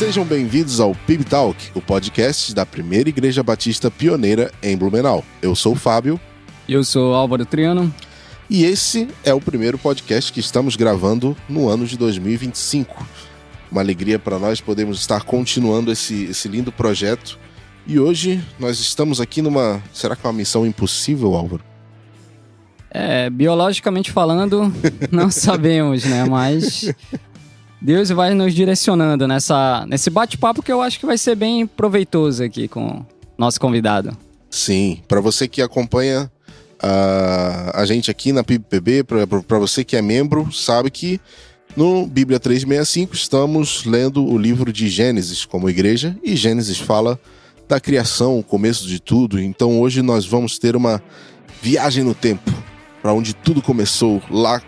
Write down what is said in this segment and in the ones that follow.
Sejam bem-vindos ao PIB Talk, o podcast da primeira igreja batista pioneira em Blumenau. Eu sou o Fábio. E eu sou o Álvaro Triano. E esse é o primeiro podcast que estamos gravando no ano de 2025. Uma alegria para nós podermos estar continuando esse lindo projeto. E hoje nós estamos aqui numa... Será que é uma missão impossível, Álvaro? Biologicamente falando, não sabemos, né? Mas Deus vai nos direcionando nesse bate-papo que eu acho que vai ser bem proveitoso aqui com o nosso convidado. Sim, para você que acompanha a gente aqui na PIBPB, para você que é membro, sabe que no Bíblia 365 estamos lendo o livro de Gênesis como igreja, e Gênesis fala da criação, o começo de tudo. Então hoje nós vamos ter uma viagem no tempo, para onde tudo começou, lá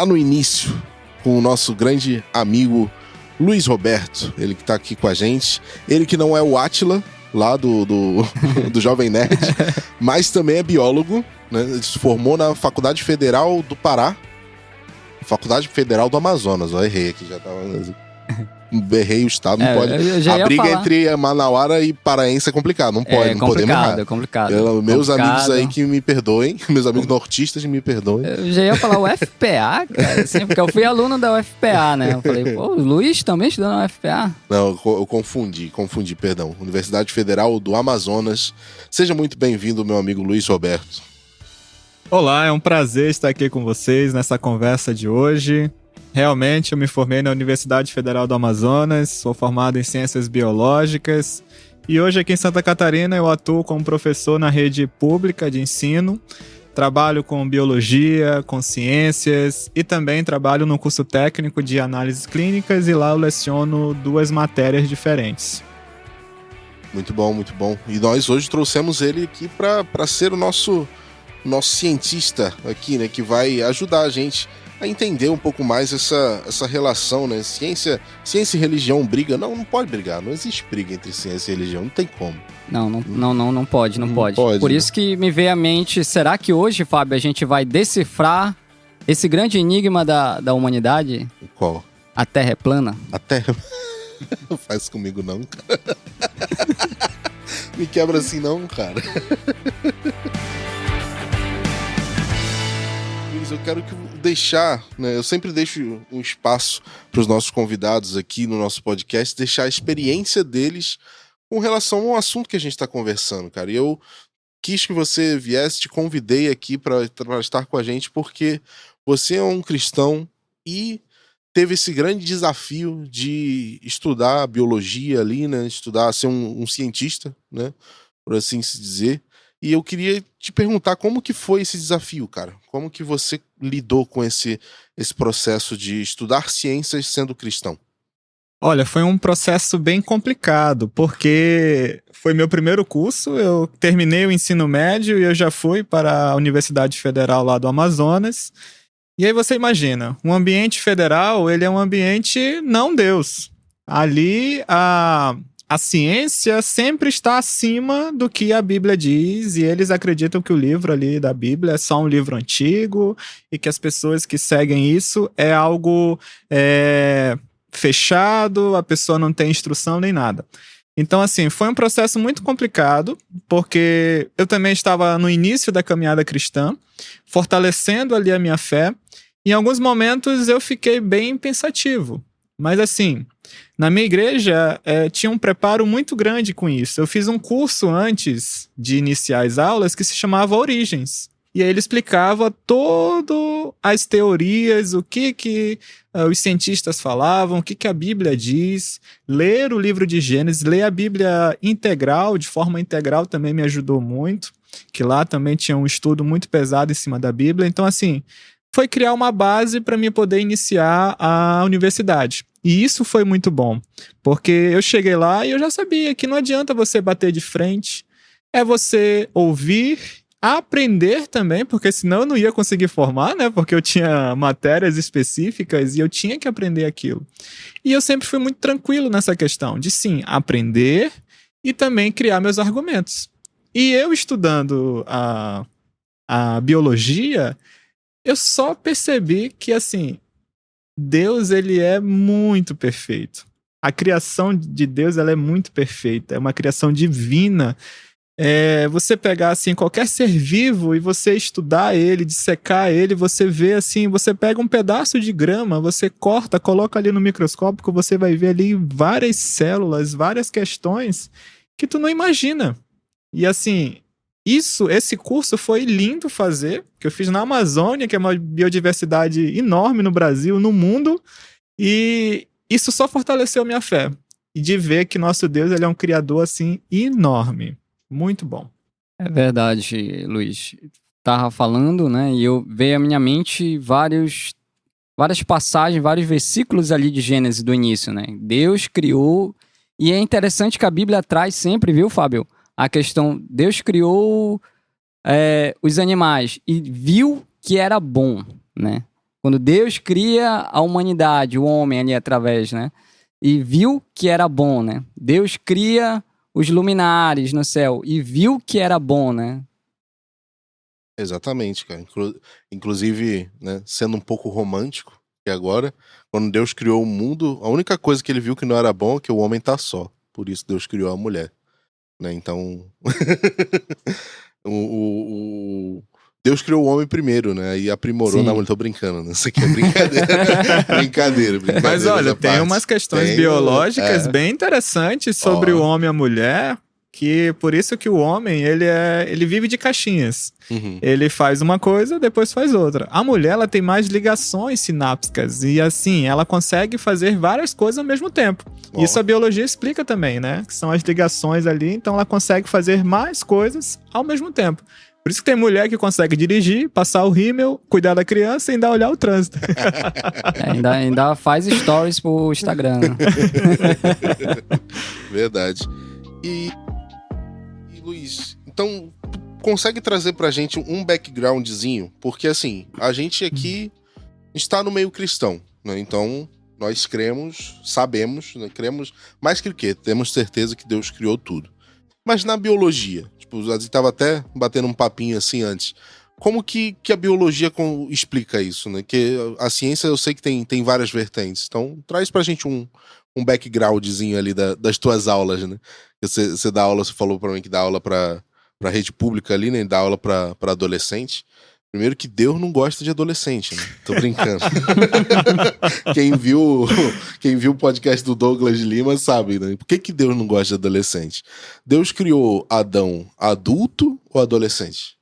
no início, com o nosso grande amigo Luiz Roberto, ele que está aqui com a gente, ele que não é o Átila, lá do Jovem Nerd, mas também é biólogo, né? Ele se formou na Faculdade Federal do Pará, Faculdade Federal do Amazonas, errei aqui, já tava... Errei o estado, não pode. A briga entre Manauara e paraense é complicado, não pode, não podemos errar. É complicado. Meus amigos aí que me perdoem, meus amigos nortistas me perdoem. Eu já ia falar UFPA, cara, assim, porque eu fui aluno da UFPA, né? Eu falei, pô, o Luiz também estudou na UFPA? Não, eu confundi, perdão. Universidade Federal do Amazonas. Seja muito bem-vindo, meu amigo Luiz Roberto. Olá, é um prazer estar aqui com vocês nessa conversa de hoje. Realmente, eu me formei na Universidade Federal do Amazonas, sou formado em Ciências Biológicas e hoje aqui em Santa Catarina eu atuo como professor na rede pública de ensino, trabalho com biologia, com ciências e também trabalho no curso técnico de análises clínicas e lá eu leciono 2 matérias diferentes. Muito bom, muito bom. E nós hoje trouxemos ele aqui para ser o nosso cientista aqui, né, que vai ajudar a gente a entender um pouco mais essa relação, né? Ciência e religião briga? Não pode brigar. Não existe briga entre ciência e religião. Não tem como. Não pode. Por isso que me veio à mente, será que hoje, Fábio, a gente vai decifrar esse grande enigma da humanidade? Qual? A Terra é plana? A Terra... Não faz comigo não, cara. Me quebra assim não, cara. Eu quero deixar, né? Eu sempre deixo um espaço para os nossos convidados aqui no nosso podcast, deixar a experiência deles com relação ao assunto que a gente está conversando, cara. E eu quis que você viesse, te convidei aqui para estar com a gente, porque você é um cristão e teve esse grande desafio de estudar biologia ali, né? Estudar, ser um cientista, né? Por assim se dizer. E eu queria te perguntar como que foi esse desafio, cara? Como que você lidou com esse processo de estudar ciências sendo cristão? Olha, foi um processo bem complicado, porque foi meu primeiro curso, eu terminei o ensino médio e eu já fui para a Universidade Federal lá do Amazonas. E aí você imagina, um ambiente federal, ele é um ambiente não Deus. Ali a ciência sempre está acima do que a Bíblia diz, e eles acreditam que o livro ali da Bíblia é só um livro antigo e que as pessoas que seguem isso é algo fechado, a pessoa não tem instrução nem nada. Então, assim, foi um processo muito complicado, porque eu também estava no início da caminhada cristã, fortalecendo ali a minha fé. Em alguns momentos eu fiquei bem pensativo, mas assim... Na minha igreja, tinha um preparo muito grande com isso. Eu fiz um curso antes de iniciar as aulas que se chamava Origens. E aí ele explicava todas as teorias, o que os cientistas falavam, o que a Bíblia diz. Ler o livro de Gênesis, ler a Bíblia integral, de forma integral, também me ajudou muito. Que lá também tinha um estudo muito pesado em cima da Bíblia. Então, assim, foi criar uma base para mim poder iniciar a universidade. E isso foi muito bom, porque eu cheguei lá e eu já sabia que não adianta você bater de frente, é você ouvir, aprender também, porque senão eu não ia conseguir formar, né? Porque eu tinha matérias específicas e eu tinha que aprender aquilo. E eu sempre fui muito tranquilo nessa questão de, sim, aprender e também criar meus argumentos. E eu estudando a biologia, eu só percebi que, assim, Deus, ele é muito perfeito. a criação de Deus, ela é muito perfeita, é uma criação divina. Você pegar assim qualquer ser vivo e você estudar ele, dissecar ele, você vê assim, você pega um pedaço de grama, você corta, coloca ali no microscópio, você vai ver ali várias células, várias questões que tu não imagina. E assim, esse curso foi lindo fazer, que eu fiz na Amazônia, que é uma biodiversidade enorme no Brasil, no mundo, e isso só fortaleceu minha fé. E de ver que nosso Deus, ele é um criador assim enorme. Muito bom. É verdade, Luiz. Tava falando, né? E veio à minha mente várias passagens, vários versículos ali de Gênesis do início, né? Deus criou. E é interessante que a Bíblia traz sempre, viu, Fábio? A questão, Deus criou os animais e viu que era bom, né? Quando Deus cria a humanidade, o homem ali através, né? E viu que era bom, né? Deus cria os luminares no céu e viu que era bom, né? Exatamente, cara. Inclusive, né, sendo um pouco romântico, que agora, quando Deus criou o mundo, a única coisa que ele viu que não era bom é que o homem tá só. Por isso Deus criou a mulher. Né? Então, Deus criou o homem primeiro, né? E aprimorou na mulher. Tô brincando, né? Isso aqui é brincadeira. brincadeira. Mas olha, tem umas questões biológicas bem interessantes sobre o homem e a mulher, que por isso que o homem, ele vive de caixinhas. Uhum. Ele faz uma coisa, depois faz outra. A mulher, ela tem mais ligações sinápticas e assim, ela consegue fazer várias coisas ao mesmo tempo. Isso a biologia explica também, né? Que são as ligações ali, então ela consegue fazer mais coisas ao mesmo tempo. Por isso que tem mulher que consegue dirigir, passar o rímel, cuidar da criança e ainda olhar o trânsito. Ainda faz stories pro Instagram. Né? Verdade. E Luiz, então, tu consegue trazer pra gente um backgroundzinho? Porque assim, a gente aqui está no meio cristão, né? Então, nós cremos, sabemos, né? Cremos mais que o quê? Temos certeza que Deus criou tudo. Mas na biologia, tipo, a gente tava até batendo um papinho assim antes. Como que a biologia explica isso, né? Que a ciência eu sei que tem várias vertentes. Então, traz pra gente um backgroundzinho ali das tuas aulas, né? Você dá aula, você falou pra mim que dá aula pra rede pública ali, né? Dá aula pra adolescente. Primeiro que Deus não gosta de adolescente, né? Tô brincando. Quem viu o podcast do Douglas Lima sabe, né? Por que Deus não gosta de adolescente? Deus criou Adão adulto ou adolescente?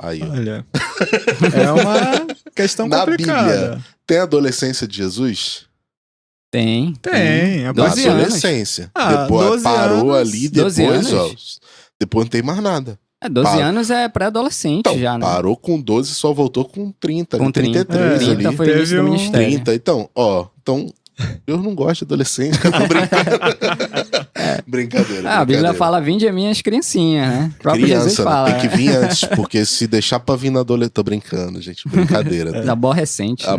Aí, ó. Olha, é uma questão complicada. Na Bíblia, tem a adolescência de Jesus? Tem. Tem. 12 anos. Adolescência. Ah, Depois 12 parou anos. ali, 12 depois, ó. anos. Depois não tem mais nada. 12 anos é pré-adolescente Então, já, né? parou com 12 e só voltou com 30, Com 33 ali. 30 foi o início do ministério. 30, então, Deus não gosta de adolescente, eu tô brincando. Brincadeira. A Bíblia fala, vinde a minhas criancinhas, né? O próprio Jesus Criança, fala. né? Tem que vir antes, porque se deixar pra vir na adolescente... Tô brincando, gente, brincadeira. Da aborrecente. Né?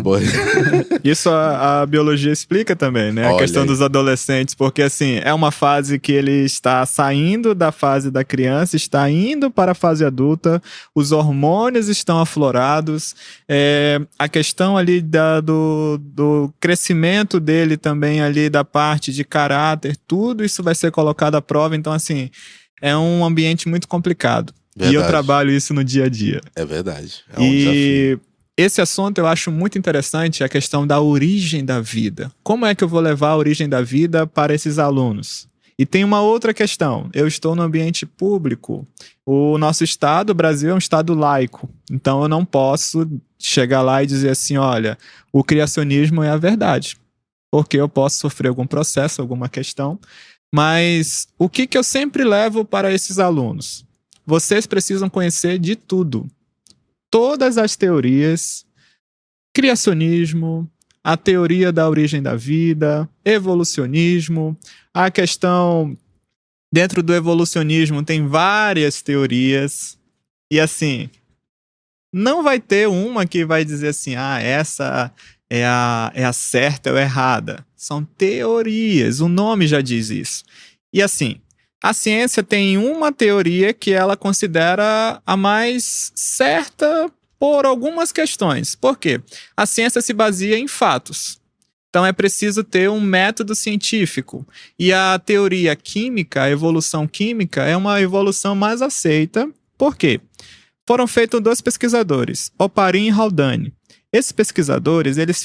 Isso a biologia explica também, né? A Olha questão aí. dos adolescentes, porque assim, é uma fase que ele está saindo da fase da criança, está indo para a fase adulta, os hormônios estão aflorados, a questão ali do crescimento dele também ali, da parte de caráter, tudo isso vai ser colocado à prova, então assim, é um ambiente muito complicado. Verdade. E eu trabalho isso no dia a dia. É verdade. É um desafio. E esse assunto eu acho muito interessante, a questão da origem da vida. Como é que eu vou levar a origem da vida para esses alunos? E tem uma outra questão. Eu estou no ambiente público. O nosso estado, o Brasil, é um estado laico. Então eu não posso chegar lá e dizer assim, olha, o criacionismo é a verdade. Porque eu posso sofrer algum processo, alguma questão. Mas o que eu sempre levo para esses alunos? Vocês precisam conhecer de tudo. Todas as teorias, criacionismo, a teoria da origem da vida, evolucionismo, a questão... Dentro do evolucionismo tem várias teorias. E assim, não vai ter uma que vai dizer assim, essa é a certa ou errada. São teorias, o nome já diz isso. E assim, a ciência tem uma teoria que ela considera a mais certa por algumas questões. Por quê? A ciência se baseia em fatos. Então é preciso ter um método científico. E a teoria química, a evolução química, é uma evolução mais aceita. Por quê? Foram feitos 2 pesquisadores, Oparin e Haldane. Esses pesquisadores, eles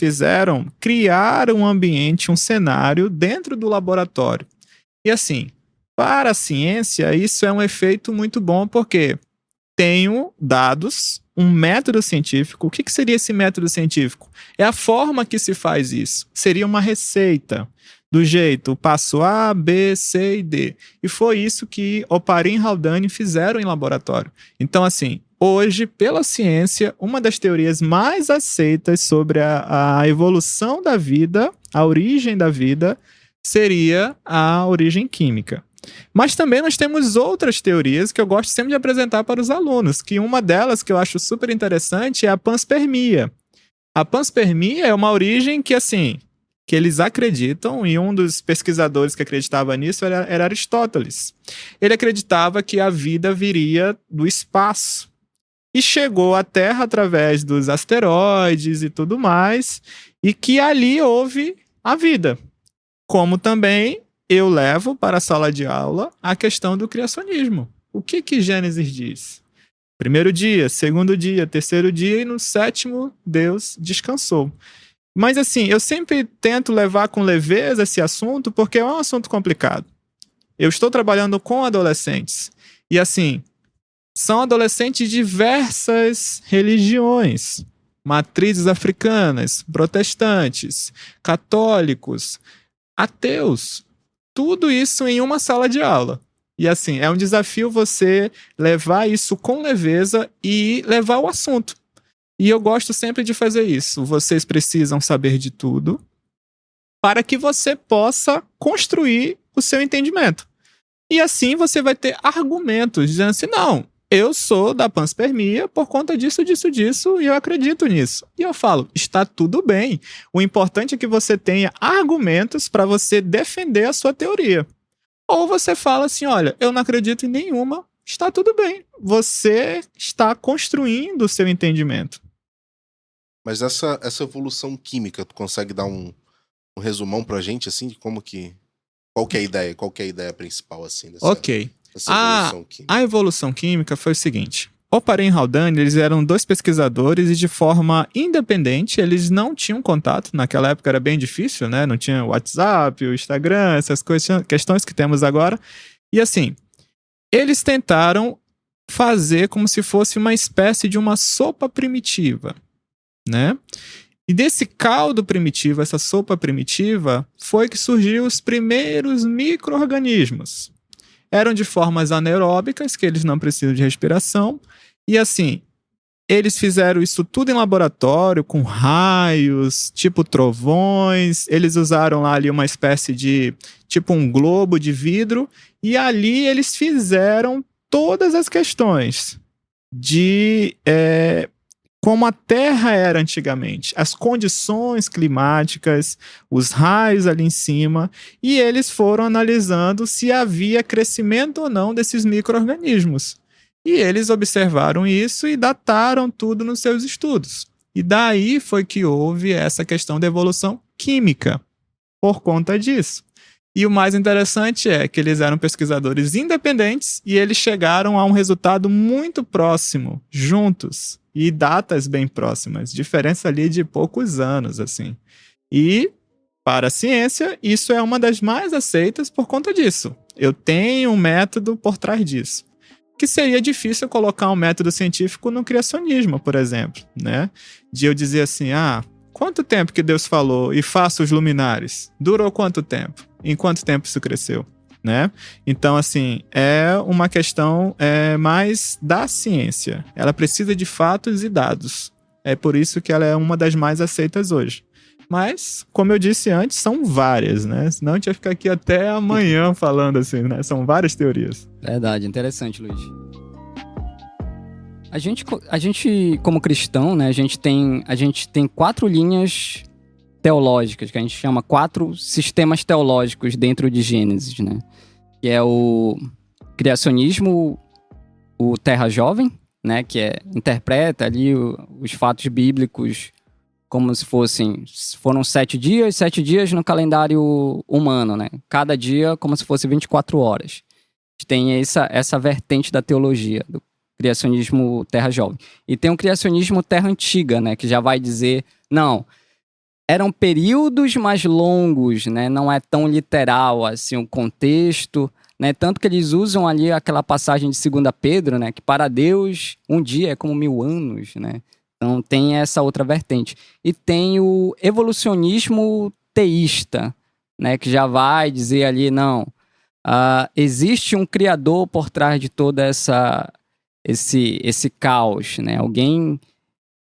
criaram um ambiente, um cenário dentro do laboratório. E assim, para a ciência, isso é um efeito muito bom, porque tenho dados, um método científico. O que seria esse método científico? É a forma que se faz isso. Seria uma receita, do jeito passo A, B, C e D. E foi isso que Oparin e Haldane fizeram em laboratório. Então, assim, hoje, pela ciência, uma das teorias mais aceitas sobre a evolução da vida, a origem da vida, seria a origem química. Mas também nós temos outras teorias que eu gosto sempre de apresentar para os alunos, que uma delas que eu acho super interessante é a panspermia. A panspermia é uma origem que, assim, que eles acreditam, e um dos pesquisadores que acreditava nisso era Aristóteles. Ele acreditava que a vida viria do espaço e chegou à Terra através dos asteroides e tudo mais, e que ali houve a vida. Como também eu levo para a sala de aula a questão do criacionismo. O que Gênesis diz? 1º dia, 2º dia, 3º dia e no 7º Deus descansou. Mas assim, eu sempre tento levar com leveza esse assunto porque é um assunto complicado. Eu estou trabalhando com adolescentes e assim, são adolescentes de diversas religiões, matrizes africanas, protestantes, católicos, ateus. Tudo isso em uma sala de aula. E assim, é um desafio você levar isso com leveza e levar o assunto. E eu gosto sempre de fazer isso. Vocês precisam saber de tudo para que você possa construir o seu entendimento. E assim você vai ter argumentos dizendo assim, não, eu sou da panspermia por conta disso, disso, e eu acredito nisso. E eu falo, está tudo bem. O importante é que você tenha argumentos para você defender a sua teoria. Ou você fala assim, olha, eu não acredito em nenhuma, está tudo bem. Você está construindo o seu entendimento. Mas essa evolução química, tu consegue dar um resumão pra gente, assim, de como que... Qual que é a ideia? Qual que é a ideia principal, assim, dessa evolução química? A evolução química foi o seguinte. Oparin e Haldane, eles eram 2 pesquisadores e de forma independente, eles não tinham contato. Naquela época era bem difícil, né? Não tinha o WhatsApp, o Instagram, essas questões que temos agora. E assim, eles tentaram fazer como se fosse uma espécie de uma sopa primitiva, né? E desse caldo primitivo, essa sopa primitiva, foi que surgiu os primeiros micro-organismos. Eram de formas anaeróbicas, que eles não precisam de respiração. E assim, eles fizeram isso tudo em laboratório, com raios, tipo trovões. Eles usaram lá ali uma espécie de, tipo um globo de vidro. E ali eles fizeram todas as questões de... como a Terra era antigamente, as condições climáticas, os raios ali em cima, e eles foram analisando se havia crescimento ou não desses micro-organismos. E eles observaram isso e dataram tudo nos seus estudos. E daí foi que houve essa questão da evolução química, por conta disso. E o mais interessante é que eles eram pesquisadores independentes e eles chegaram a um resultado muito próximo, juntos, e datas bem próximas, diferença ali de poucos anos, assim. E, para a ciência, isso é uma das mais aceitas por conta disso. Eu tenho um método por trás disso. Que seria difícil colocar um método científico no criacionismo, por exemplo, né? De eu dizer assim, quanto tempo que Deus falou e faça os luminares? Durou quanto tempo? Em quanto tempo isso cresceu? Né? Então, assim, é uma questão mais da ciência. Ela precisa de fatos e dados. É por isso que ela é uma das mais aceitas hoje. Mas, como eu disse antes, são várias, né? Senão a gente ia ficar aqui até amanhã falando assim, né? São várias teorias. Verdade, interessante, Luiz. A gente como cristão, né? A gente tem 4 linhas teológicas, que a gente chama 4 sistemas teológicos dentro de Gênesis, né? Que é o criacionismo, o Terra Jovem, né? Que interpreta ali os fatos bíblicos como se foram 7 dias no calendário humano, né? Cada dia como se fosse 24 horas. A gente tem essa vertente da teologia, do criacionismo terra jovem. E tem o criacionismo terra antiga, né? Que já vai dizer, não, eram períodos mais longos, né? Não é tão literal assim o contexto, né? Tanto que eles usam ali aquela passagem de 2 Pedro, né? Que para Deus um dia é como 1000 anos, né? Então tem essa outra vertente. E tem o evolucionismo teísta, né? Que já vai dizer ali, não, existe um criador por trás de toda esse caos, né? Alguém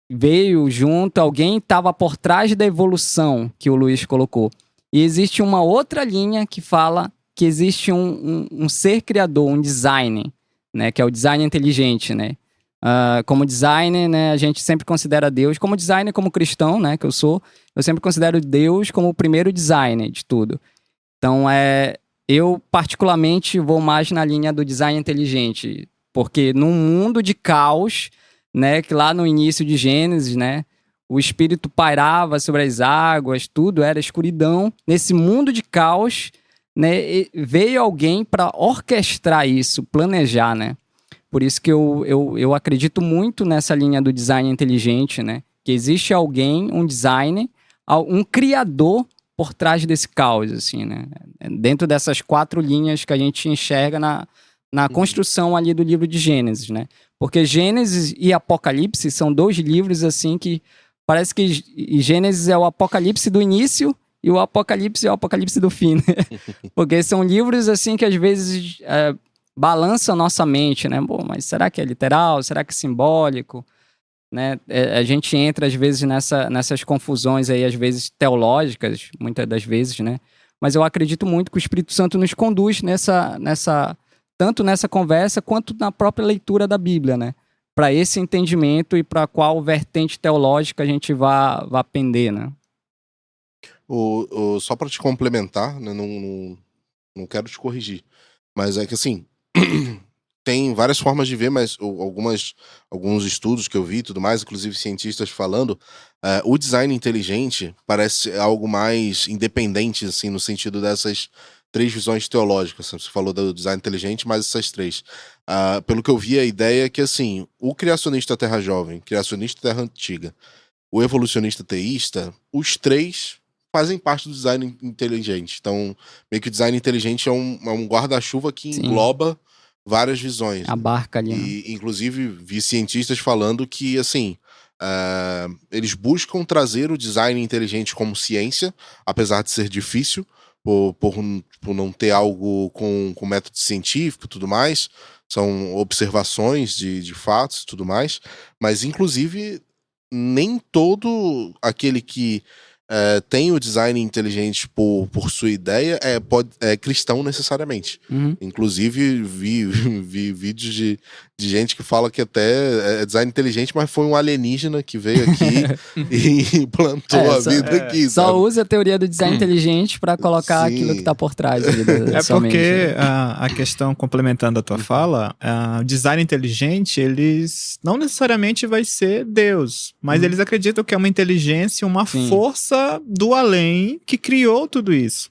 veio junto, alguém estava por trás da evolução que o Luiz colocou. E existe uma outra linha que fala que existe um ser criador, um design, né? Que é o design inteligente, né? Como designer, né, a gente sempre considera Deus, como designer, como cristão, né, que eu sempre considero Deus como o primeiro designer de tudo. Então, eu particularmente vou mais na linha do design inteligente, porque num mundo de caos, né, que lá no início de Gênesis, né, o Espírito pairava sobre as águas, tudo era escuridão. Nesse mundo de caos, né, veio alguém para orquestrar isso, planejar, né? Por isso que eu acredito muito nessa linha do design inteligente, né? Que existe alguém, um designer, um criador por trás desse caos, assim, né? Dentro dessas 4 linhas que a gente enxerga na construção ali do livro de Gênesis, né? Porque Gênesis e Apocalipse são 2 livros, assim, que parece que Gênesis é o Apocalipse do início e o Apocalipse é o Apocalipse do fim, né? Porque são livros, assim, que às vezes balança a nossa mente, né? Bom, mas será que é literal? Será que é simbólico? Né? A gente entra, às vezes, nessas confusões aí, às vezes teológicas, muitas das vezes, né? Mas eu acredito muito que o Espírito Santo nos conduz tanto nessa conversa quanto na própria leitura da Bíblia, né? Para esse entendimento e para qual vertente teológica a gente vai pender, né? Só para te complementar, né? Não quero te corrigir, mas é que assim, tem várias formas de ver, mas alguns estudos que eu vi e tudo mais, inclusive cientistas falando, o design inteligente parece algo mais independente, assim, no sentido dessas 3 visões teológicas. Você falou do design inteligente, mas essas 3. Pelo que eu vi, a ideia é que, assim, o criacionista terra jovem, criacionista terra antiga, o evolucionista teísta, os 3 fazem parte do design inteligente. Então, meio que o design inteligente é um guarda-chuva que engloba várias visões. Abarca ali. E, inclusive, vi cientistas falando que, assim, eles buscam trazer o design inteligente como ciência, apesar de ser difícil, por não ter algo com método científico e tudo mais. São observações de fatos e tudo mais. Mas, inclusive, nem todo aquele que tem o design inteligente por sua ideia é cristão necessariamente. Inclusive vi vídeos de gente que fala que até é design inteligente, mas foi um alienígena que veio aqui e plantou a vida aqui. Só sabe? usa a teoria do design inteligente para colocar aquilo que tá por trás ali da sua mente. Porque a questão, complementando a tua fala, o design inteligente, eles não necessariamente vai ser Deus, mas eles acreditam que é uma inteligência, uma força do além que criou tudo isso.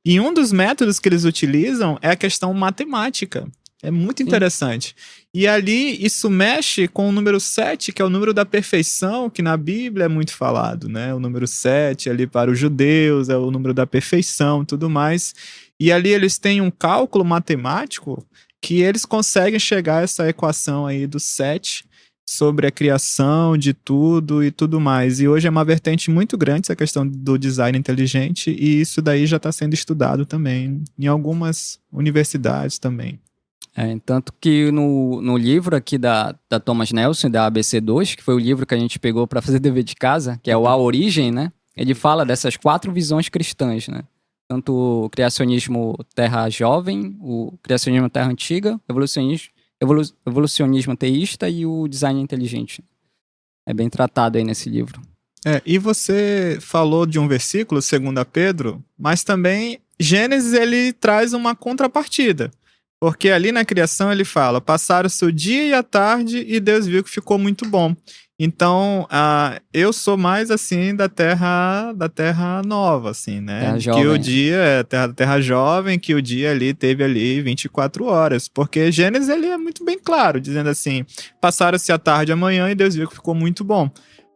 E um dos métodos que eles utilizam é a questão matemática. É muito interessante. E ali isso mexe com o número 7, que é o número da perfeição, que na Bíblia é muito falado, né? O número 7 ali para os judeus é o número da perfeição, tudo mais. E ali eles têm um cálculo matemático que eles conseguem chegar a essa equação aí do 7 sobre a criação de tudo e tudo mais. E hoje é uma vertente muito grande essa questão do design inteligente, e isso daí já está sendo estudado também em algumas universidades também. Tanto que no livro aqui da Thomas Nelson, da ABC2, que foi o livro que a gente pegou para fazer dever de casa, que é o A Origem, né? Ele fala dessas 4 visões cristãs, né? Tanto o criacionismo terra jovem, o criacionismo terra antiga, evolucionismo teísta e o design inteligente. É bem tratado aí nesse livro. E você falou de um versículo, 2 Pedro, mas também Gênesis ele traz uma contrapartida. Porque ali na criação ele fala, passaram-se o dia e a tarde e Deus viu que ficou muito bom. Então, eu sou mais, assim, da terra nova, assim, né? Terra Que jovem. o dia é terra jovem, que o dia ali teve ali 24 horas. Porque Gênesis, ele é muito bem claro, dizendo assim, passaram-se a tarde e a manhã e Deus viu que ficou muito bom.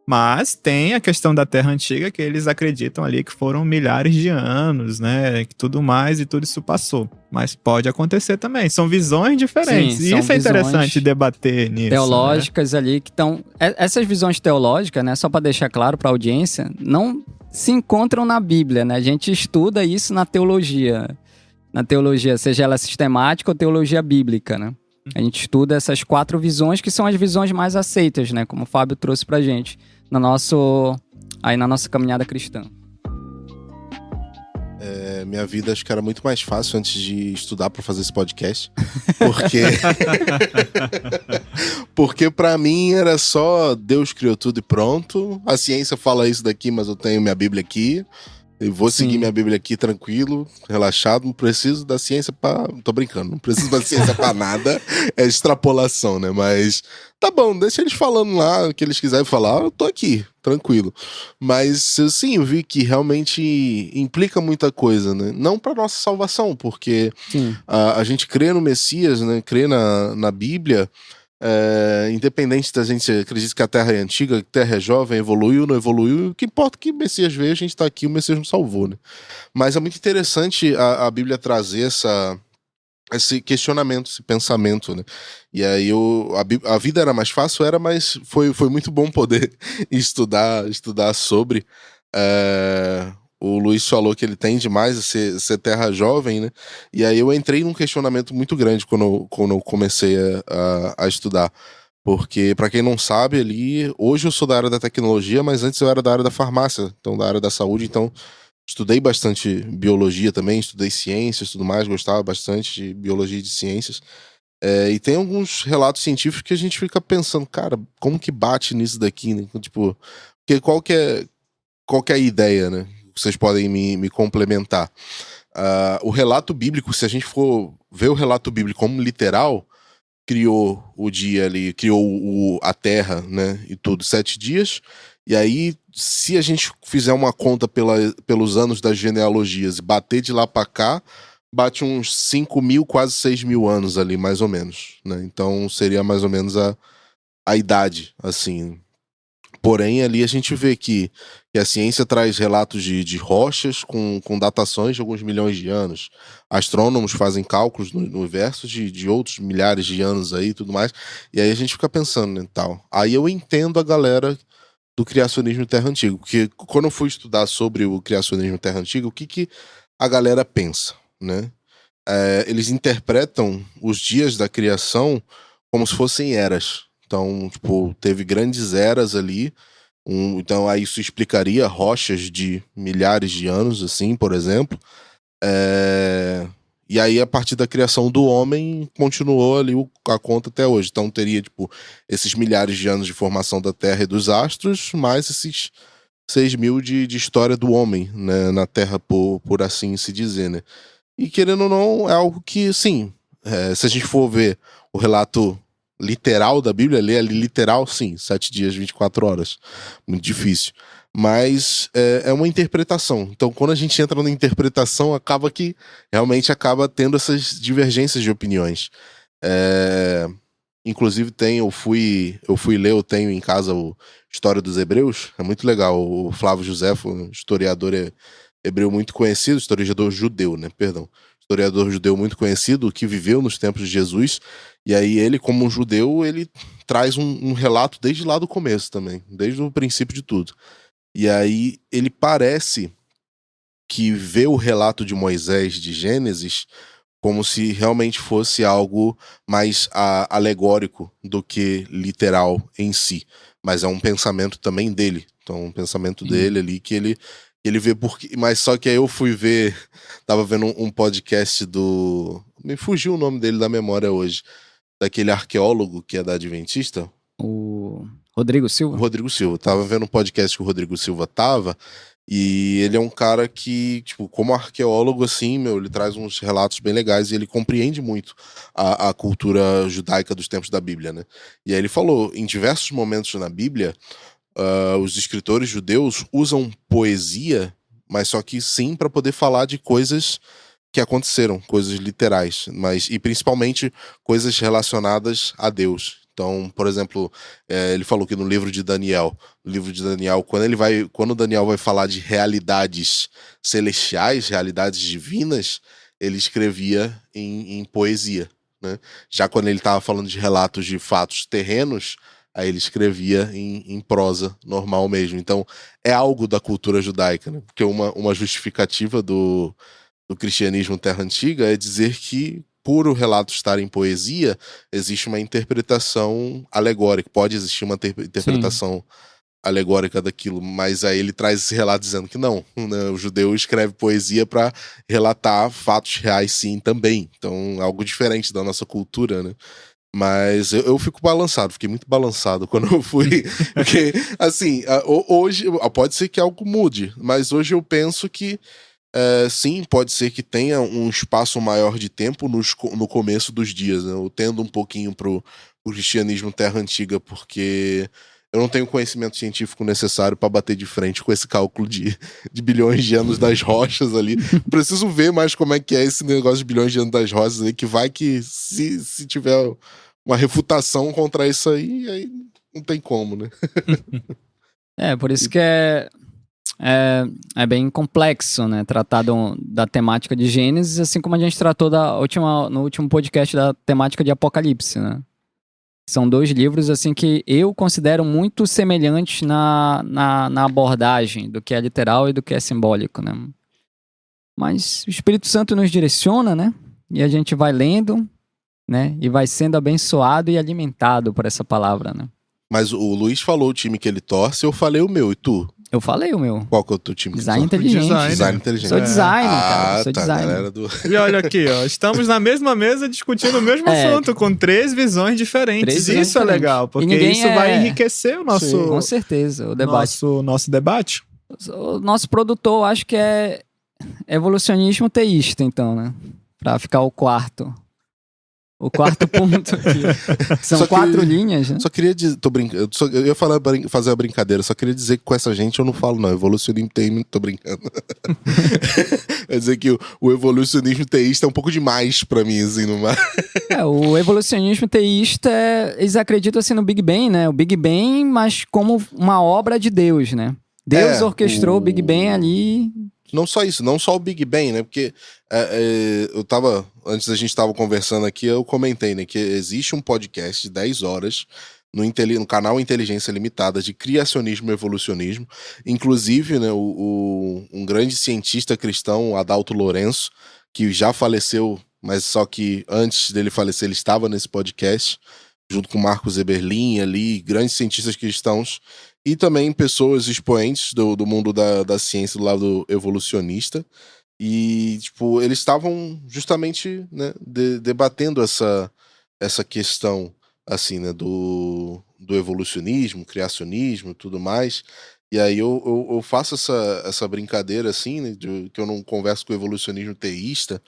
Mas tem a questão da Terra Antiga, que eles acreditam ali que foram milhares de anos, né? Que tudo mais e tudo isso passou. Mas pode acontecer também. São visões diferentes. Sim, E são isso é interessante visões debater nisso. teológicas ali que estão... Essas visões teológicas, né, só para deixar claro para a audiência, não se encontram na Bíblia, né? A gente estuda isso na teologia. Na teologia, seja ela sistemática ou teologia bíblica, né? A gente estuda essas 4 visões que são as visões mais aceitas, né? Como o Fábio trouxe pra gente na nossa caminhada cristã. Minha vida acho que era muito mais fácil antes de estudar para fazer esse podcast. Porque porque para mim era só Deus criou tudo e pronto. A ciência fala isso daqui, mas eu tenho minha Bíblia aqui. Eu vou seguir minha Bíblia aqui tranquilo, relaxado. Não preciso da ciência pra... Tô brincando, não preciso da ciência pra nada. É extrapolação, né? Mas tá bom, deixa eles falando lá o que eles quiserem falar. Eu tô aqui, tranquilo. Mas sim, eu vi que realmente implica muita coisa, né? Não pra nossa salvação, porque a gente crê no Messias, né? Crê na Bíblia. Independente da gente acredita que a Terra é antiga, que a Terra é jovem, evoluiu, não evoluiu, o que importa é que o Messias veio, a gente tá aqui, o Messias nos salvou, né? Mas é muito interessante a Bíblia trazer esse questionamento, esse pensamento, né? E aí a vida era mais fácil, mas foi muito bom poder estudar sobre. O Luiz falou que ele tende mais a ser terra jovem, né? E aí eu entrei num questionamento muito grande quando eu comecei a estudar. Porque, pra quem não sabe, ali... Hoje eu sou da área da tecnologia, mas antes eu era da área da farmácia, então da área da saúde. Então, estudei bastante biologia também, estudei ciências e tudo mais, gostava bastante de biologia e de ciências. E tem alguns relatos científicos que a gente fica pensando, cara, como que bate nisso daqui, né? Tipo, porque qual que é a ideia, né? Vocês podem me complementar. O relato bíblico, se a gente for ver o relato bíblico como literal, criou o dia ali, criou a terra, né, e tudo, 7 dias, e aí, se a gente fizer uma conta pelos anos das genealogias e bater de lá pra cá, bate uns 5.000, quase 6.000 anos ali, mais ou menos, né, então seria mais ou menos a idade, assim. Porém, ali a gente vê que a ciência traz relatos de rochas com datações de alguns milhões de anos. Astrônomos fazem cálculos no universo de outros milhares de anos aí e tudo mais. E aí a gente fica pensando, né, tal. Aí eu entendo a galera do criacionismo Terra Antiga. Porque quando eu fui estudar sobre o criacionismo Terra Antiga, o que a galera pensa, né? Eles interpretam os dias da criação como se fossem eras. Então, tipo, teve grandes eras ali. Então, aí isso explicaria rochas de milhares de anos, assim, por exemplo. E aí, a partir da criação do homem, continuou ali a conta até hoje. Então, teria, tipo, esses milhares de anos de formação da Terra e dos astros, mais esses 6.000 de história do homem, né, na Terra, por assim se dizer, né? E, querendo ou não, é algo que, sim, se a gente for ver o relato literal da Bíblia, ler ali literal, sim, 7 dias, 24 horas. Muito difícil. Mas é uma interpretação. Então, quando a gente entra na interpretação, acaba acaba tendo essas divergências de opiniões. Inclusive, eu fui ler, eu tenho em casa o História dos Hebreus. É muito legal. O Flávio Josefo, um historiador hebreu muito conhecido, historiador judeu, né? Perdão. Historiador judeu muito conhecido, que viveu nos tempos de Jesus. E aí ele, como um judeu, ele traz um relato desde lá do começo também, desde o princípio de tudo. E aí ele parece que vê o relato de Moisés, de Gênesis, como se realmente fosse algo mais alegórico do que literal em si. Mas é um pensamento também dele. Então, um pensamento dele ali que ele vê porque... Mas só que aí eu fui ver... Tava vendo um podcast me fugiu o nome dele da memória hoje. Daquele arqueólogo que é da Adventista. O Rodrigo Silva? O Rodrigo Silva. Tava vendo um podcast que o Rodrigo Silva tava. E ele é um cara que, tipo, como arqueólogo, assim, ele traz uns relatos bem legais e ele compreende muito a cultura judaica dos tempos da Bíblia, né? E aí ele falou, em diversos momentos na Bíblia, os escritores judeus usam poesia, mas só que sim para poder falar de coisas que aconteceram, coisas literais, e principalmente coisas relacionadas a Deus. Então, por exemplo, ele falou que no livro de Daniel, quando Daniel vai falar de realidades celestiais, realidades divinas, ele escrevia em poesia, né? Já quando ele estava falando de relatos de fatos terrenos, aí ele escrevia em prosa normal mesmo. Então, é algo da cultura judaica, né? Porque uma justificativa do cristianismo Terra Antiga é dizer que, por o relato estar em poesia, existe uma interpretação alegórica, pode existir uma interpretação alegórica daquilo, mas aí ele traz esse relato dizendo que não, né? O judeu escreve poesia para relatar fatos reais sim também, então algo diferente da nossa cultura, né? Mas eu fico balançado, fiquei muito balançado quando eu fui. Porque, assim, hoje pode ser que algo mude, mas hoje eu penso que sim, pode ser que tenha um espaço maior de tempo no começo dos dias, né? Eu tendo um pouquinho pro cristianismo Terra Antiga, porque eu não tenho conhecimento científico necessário para bater de frente com esse cálculo de bilhões de anos das rochas ali. Preciso ver mais como é que é esse negócio de bilhões de anos das rochas aí, que vai que se tiver uma refutação contra isso aí não tem como, né? Por isso que é bem complexo, né? Tratar da temática de Gênesis, assim como a gente tratou no último podcast da temática de Apocalipse, né? São dois livros, assim, que eu considero muito semelhantes na abordagem do que é literal e do que é simbólico, né? Mas o Espírito Santo nos direciona, né? E a gente vai lendo, né? E vai sendo abençoado e alimentado por essa palavra, né? Mas o Luiz falou o time que ele torce, eu falei o meu, e tu? Eu falei o meu. Qual que é o teu time? Design inteligente. Design inteligente. Sou designer, cara. Sou designer. Galera do... E olha aqui, ó, estamos na mesma mesa discutindo o mesmo assunto, com três visões diferentes. Isso é legal, porque isso vai enriquecer o nosso... Sim, com certeza, o debate. Nosso debate. O nosso produtor, acho que é evolucionismo teísta, então, né? Pra ficar o quarto ponto aqui. São 4 linhas, né? Só queria dizer, tô brincando, eu ia fazer a brincadeira, só queria dizer que com essa gente eu não falo não, evolucionismo teísta, tô brincando. Quer dizer que o evolucionismo teísta é um pouco demais pra mim, assim, numa... O evolucionismo teísta, eles acreditam assim no Big Bang, né? O Big Bang, mas como uma obra de Deus, né? Deus orquestrou o Big Bang ali... Não só isso, não só o Big Bang, né? Porque antes a gente tava conversando aqui, eu comentei, né? Que existe um podcast de 10 horas no canal Inteligência Limitada de criacionismo e evolucionismo. Inclusive, né, um grande cientista cristão, Adalto Lourenço, que já faleceu, mas só que antes dele falecer, ele estava nesse podcast, junto com Marcos Eberlin ali, grandes cientistas cristãos, e também pessoas expoentes do mundo da ciência, do lado evolucionista. E, tipo, eles estavam justamente, né, debatendo essa questão, assim, né, do evolucionismo, criacionismo e tudo mais. E aí eu faço essa brincadeira, assim, né, que eu não converso com o evolucionismo teísta,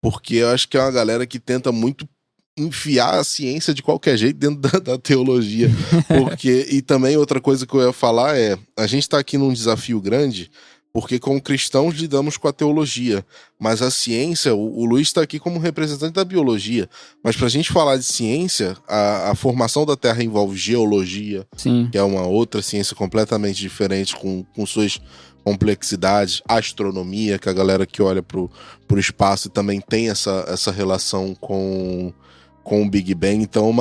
porque eu acho que é uma galera que tenta muito enfiar a ciência de qualquer jeito dentro da teologia. E também outra coisa que eu ia falar a gente tá aqui num desafio grande, porque como cristãos lidamos com a teologia, mas a ciência, o Luiz está aqui como representante da biologia, mas pra gente falar de ciência, a formação da Terra envolve geologia, Sim. que é uma outra ciência completamente diferente, com suas complexidades, astronomia, que a galera que olha pro espaço também tem essa relação com o Big Bang, então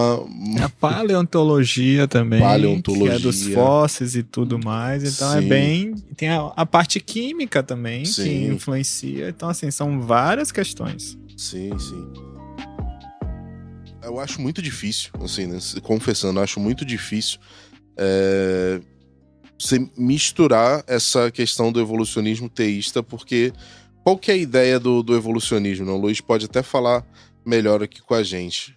a paleontologia também, que é dos fósseis e tudo mais, então Sim. tem a parte química também, Sim. que influencia, então assim, são várias questões. Sim. Eu acho muito difícil, assim, né, confessando, eu acho muito difícil você misturar essa questão do evolucionismo teísta, porque qual que é a ideia do evolucionismo? Né? O Luiz pode até falar melhor aqui com a gente.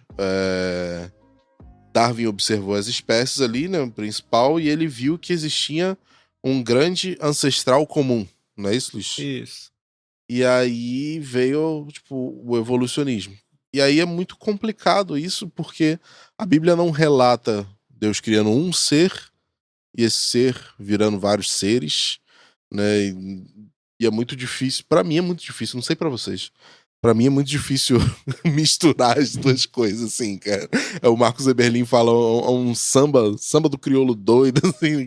Darwin observou as espécies ali, né, o principal, e ele viu que existia um grande ancestral comum, não é isso, Luiz? Isso. E aí veio, tipo, o evolucionismo. E aí é muito complicado isso, porque a Bíblia não relata Deus criando um ser e esse ser virando vários seres, né? E é muito difícil, pra mim é muito difícil, não sei pra vocês. Pra mim é muito difícil misturar as duas coisas, assim, cara. O Marcos Eberlin fala um samba do crioulo doido, assim,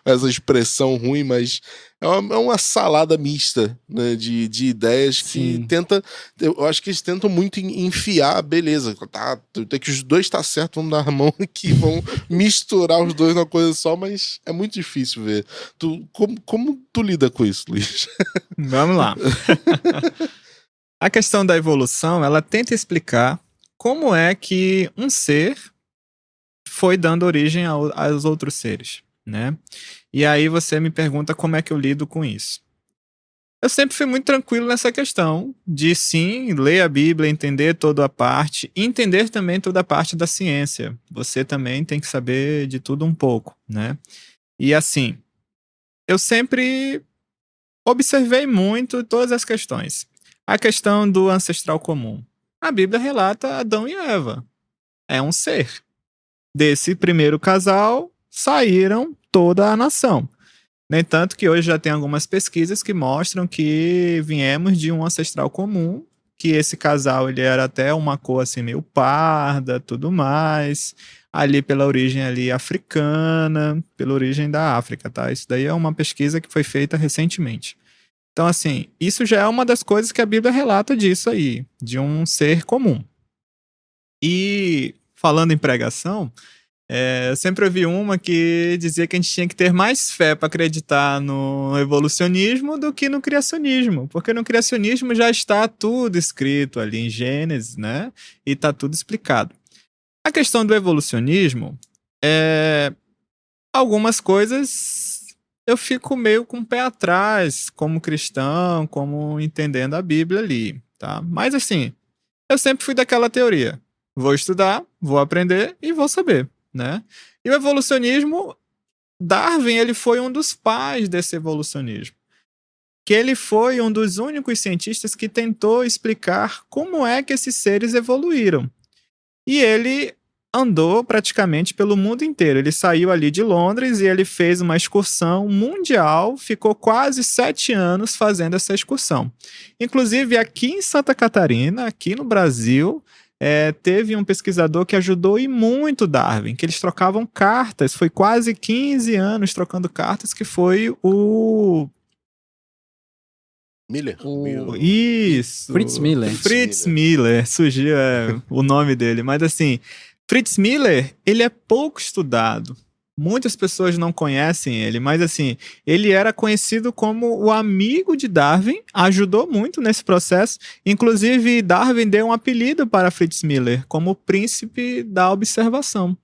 essa expressão ruim, mas é uma salada mista, né, de ideias que Sim. tenta. Eu acho que eles tentam muito enfiar, beleza, tá? Tem que os dois estar certo, vamos dar a mão aqui, vão misturar os dois numa coisa só, mas é muito difícil ver. Como tu lida com isso, Luiz? Vamos lá. A questão da evolução, ela tenta explicar como é que um ser foi dando origem aos outros seres, né? E aí você me pergunta como é que eu lido com isso. Eu sempre fui muito tranquilo nessa questão de, sim, ler a Bíblia, entender toda a parte, e entender também toda a parte da ciência. Você também tem que saber de tudo um pouco, né? E assim, eu sempre observei muito todas as questões. A questão do ancestral comum. A Bíblia relata Adão e Eva. É um ser. Desse primeiro casal saíram toda a nação. No entanto, que hoje já tem algumas pesquisas que mostram que viemos de um ancestral comum, que esse casal ele era até uma cor assim meio parda, tudo mais, ali pela origem ali africana, pela origem da África, tá? Isso daí é uma pesquisa que foi feita recentemente. Então, assim, isso já é uma das coisas que a Bíblia relata disso aí, de um ser comum. E, falando em pregação, eu sempre ouvi uma que dizia que a gente tinha que ter mais fé para acreditar no evolucionismo do que no criacionismo, porque no criacionismo já está tudo escrito ali em Gênesis, né? E está tudo explicado. A questão do evolucionismo, algumas coisas eu fico meio com o pé atrás, como cristão, como entendendo a Bíblia ali, tá? Mas assim, eu sempre fui daquela teoria. Vou estudar, vou aprender e vou saber, né? E o evolucionismo, Darwin, ele foi um dos pais desse evolucionismo. Que ele foi um dos únicos cientistas que tentou explicar como é que esses seres evoluíram. E ele andou praticamente pelo mundo inteiro. Ele saiu ali de Londres e ele fez uma excursão mundial, ficou quase 7 anos fazendo essa excursão. Inclusive, aqui em Santa Catarina, aqui no Brasil, teve um pesquisador que ajudou e muito Darwin, que eles trocavam cartas, foi quase 15 anos trocando cartas, que foi o... Miller. Isso. Fritz Miller. Fritz Miller, surgiu o nome dele. Mas assim, Fritz Miller, ele é pouco estudado. Muitas pessoas não conhecem ele, mas assim, ele era conhecido como o amigo de Darwin, ajudou muito nesse processo. Inclusive, Darwin deu um apelido para Fritz Miller, como o príncipe da observação.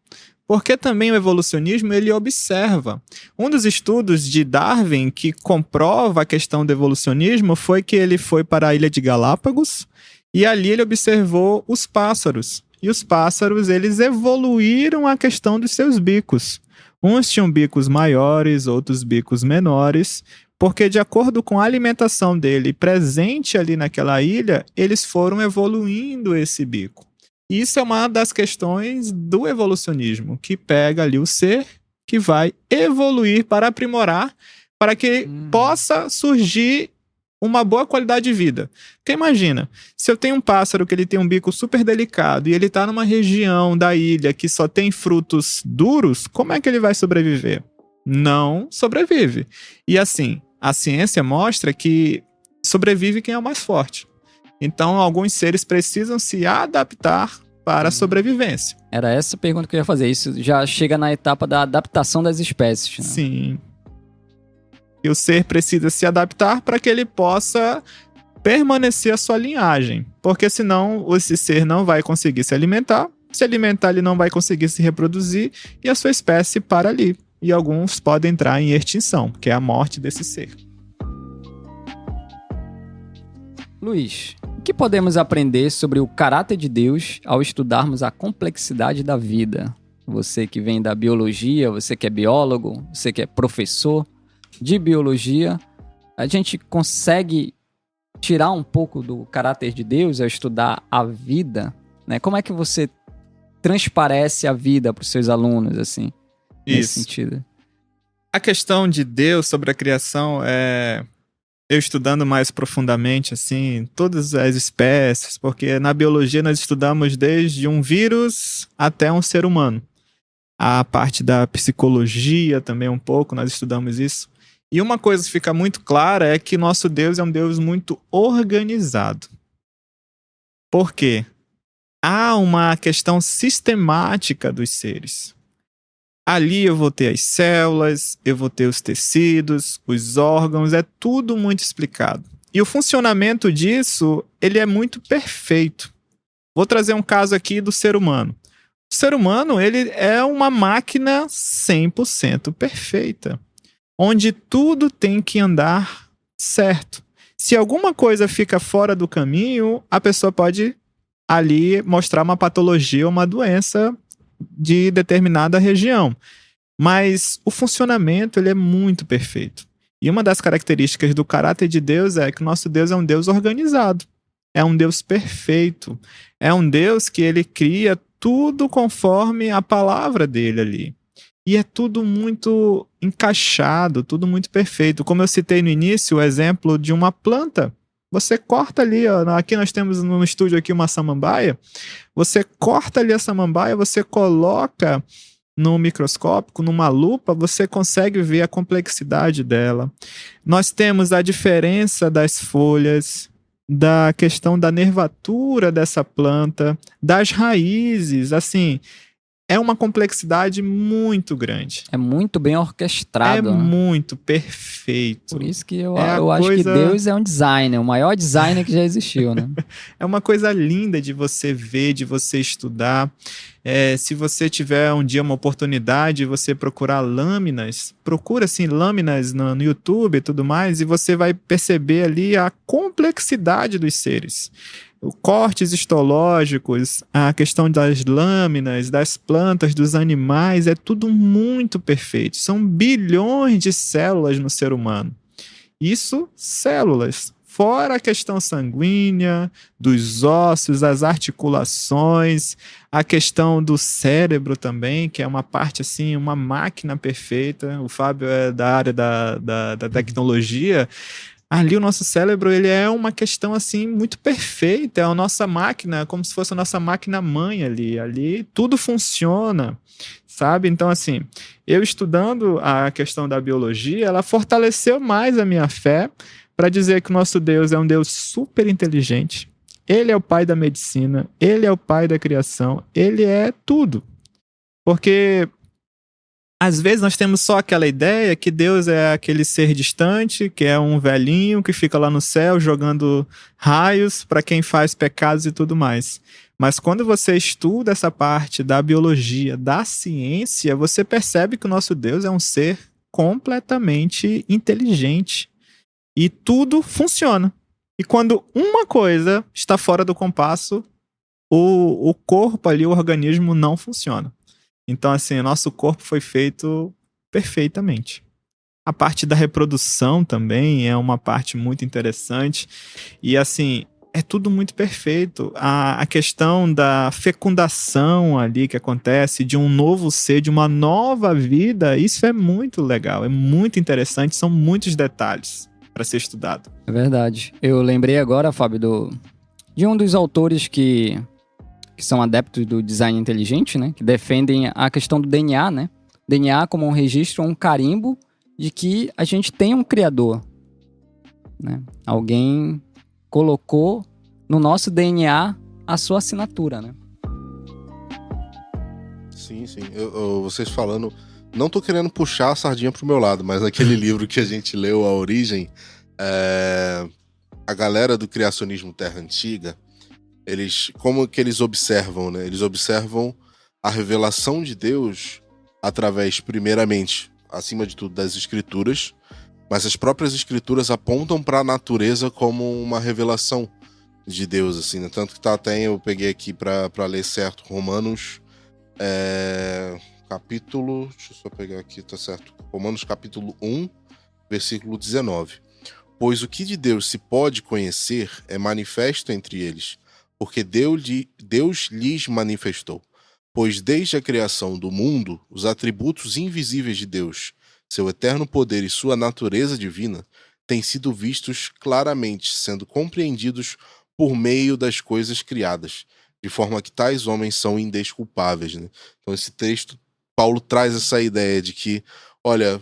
Porque também o evolucionismo, ele observa. Um dos estudos de Darwin que comprova a questão do evolucionismo foi que ele foi para a ilha de Galápagos e ali ele observou os pássaros. E os pássaros, eles evoluíram a questão dos seus bicos. Uns tinham bicos maiores, outros bicos menores, porque de acordo com a alimentação dele presente ali naquela ilha, eles foram evoluindo esse bico. Isso é uma das questões do evolucionismo, que pega ali o ser que vai evoluir para aprimorar, para que possa surgir uma boa qualidade de vida. Porque imagina, se eu tenho um pássaro que ele tem um bico super delicado e ele está numa região da ilha que só tem frutos duros, como é que ele vai sobreviver? Não sobrevive. E assim, a ciência mostra que sobrevive quem é o mais forte. Então, alguns seres precisam se adaptar para a sobrevivência. Era essa a pergunta que eu ia fazer. Isso já chega na etapa da adaptação das espécies, né? Sim. E o ser precisa se adaptar para que ele possa permanecer a sua linhagem. Porque senão esse ser não vai conseguir se alimentar. Se alimentar, ele não vai conseguir se reproduzir e a sua espécie para ali. E alguns podem entrar em extinção, que é a morte desse ser. Luiz, o que podemos aprender sobre o caráter de Deus ao estudarmos a complexidade da vida? Você que vem da biologia, você que é biólogo, você que é professor, de biologia, a gente consegue tirar um pouco do caráter de Deus ao estudar a vida, né? Como é que você transparece a vida para os seus alunos, assim, nesse sentido? A questão de Deus sobre a criação eu estudando mais profundamente, assim, todas as espécies, porque na biologia nós estudamos desde um vírus até um ser humano. A parte da psicologia também um pouco, nós estudamos isso. E uma coisa que fica muito clara é que nosso Deus é um Deus muito organizado. Por quê? Há uma questão sistemática dos seres. Ali eu vou ter as células, eu vou ter os tecidos, os órgãos, é tudo muito explicado. E o funcionamento disso, ele é muito perfeito. Vou trazer um caso aqui do ser humano. O ser humano, ele é uma máquina 100% perfeita, onde tudo tem que andar certo. Se alguma coisa fica fora do caminho, a pessoa pode ali mostrar uma patologia ou uma doença de determinada região. Mas o funcionamento ele é muito perfeito. E uma das características do caráter de Deus é que o nosso Deus é um Deus organizado. É um Deus perfeito. É um Deus que ele cria tudo conforme a palavra dele ali. E é tudo muito encaixado, tudo muito perfeito. Como eu citei no início, o exemplo de uma planta. Você corta ali, ó, aqui nós temos no estúdio aqui uma samambaia, você corta ali a samambaia, você coloca no microscópio, numa lupa, você consegue ver a complexidade dela. Nós temos a diferença das folhas, da questão da nervatura dessa planta, das raízes, assim, é uma complexidade muito grande. É muito bem orquestrado. É né? muito perfeito. Por isso que eu acho que Deus é um designer, o maior designer que já existiu, né? É uma coisa linda de você ver, de você estudar. Se você tiver um dia uma oportunidade, você procurar lâminas, procura assim lâminas no YouTube e tudo mais, e você vai perceber ali a complexidade dos seres. Cortes histológicos, a questão das lâminas, das plantas, dos animais, é tudo muito perfeito. São bilhões de células no ser humano. Isso, células. Fora a questão sanguínea, dos ossos, as articulações, a questão do cérebro também, que é uma parte assim, uma máquina perfeita. O Fábio é da área da tecnologia. Ali o nosso cérebro, ele é uma questão assim muito perfeita, é a nossa máquina, como se fosse a nossa máquina mãe ali tudo funciona, sabe? Então assim, eu estudando a questão da biologia, ela fortaleceu mais a minha fé para dizer que o nosso Deus é um Deus super inteligente, ele é o pai da medicina, ele é o pai da criação, ele é tudo, porque às vezes nós temos só aquela ideia que Deus é aquele ser distante, que é um velhinho que fica lá no céu jogando raios para quem faz pecados e tudo mais. Mas quando você estuda essa parte da biologia, da ciência, você percebe que o nosso Deus é um ser completamente inteligente. E tudo funciona. E quando uma coisa está fora do compasso, o corpo ali, o organismo não funciona. Então, assim, nosso corpo foi feito perfeitamente. A parte da reprodução também é uma parte muito interessante. E, assim, é tudo muito perfeito. A questão da fecundação ali que acontece, de um novo ser, de uma nova vida, isso é muito legal, é muito interessante, são muitos detalhes para ser estudado. É verdade. Eu lembrei agora, Fábio, de um dos autores que são adeptos do design inteligente, né? Que defendem a questão do DNA, né? DNA como um registro, um carimbo de que a gente tem um criador, né? Alguém colocou no nosso DNA a sua assinatura, né? Sim. Vocês falando... Não tô querendo puxar a sardinha pro meu lado, mas aquele livro que a gente leu, A Origem, a galera do criacionismo Terra Antiga, como que eles observam, né? Eles observam a revelação de Deus através, primeiramente, acima de tudo, das escrituras, mas as próprias escrituras apontam para a natureza como uma revelação de Deus, assim, né? Tanto que eu peguei aqui para ler certo, Romanos, capítulo, deixa eu só pegar aqui, tá certo, Romanos capítulo 1, versículo 19. Pois o que de Deus se pode conhecer é manifesto entre eles, porque Deus lhes manifestou. Pois desde a criação do mundo, os atributos invisíveis de Deus, seu eterno poder e sua natureza divina, têm sido vistos claramente, sendo compreendidos por meio das coisas criadas, de forma que tais homens são indesculpáveis, né? Então esse texto, Paulo traz essa ideia de que, olha,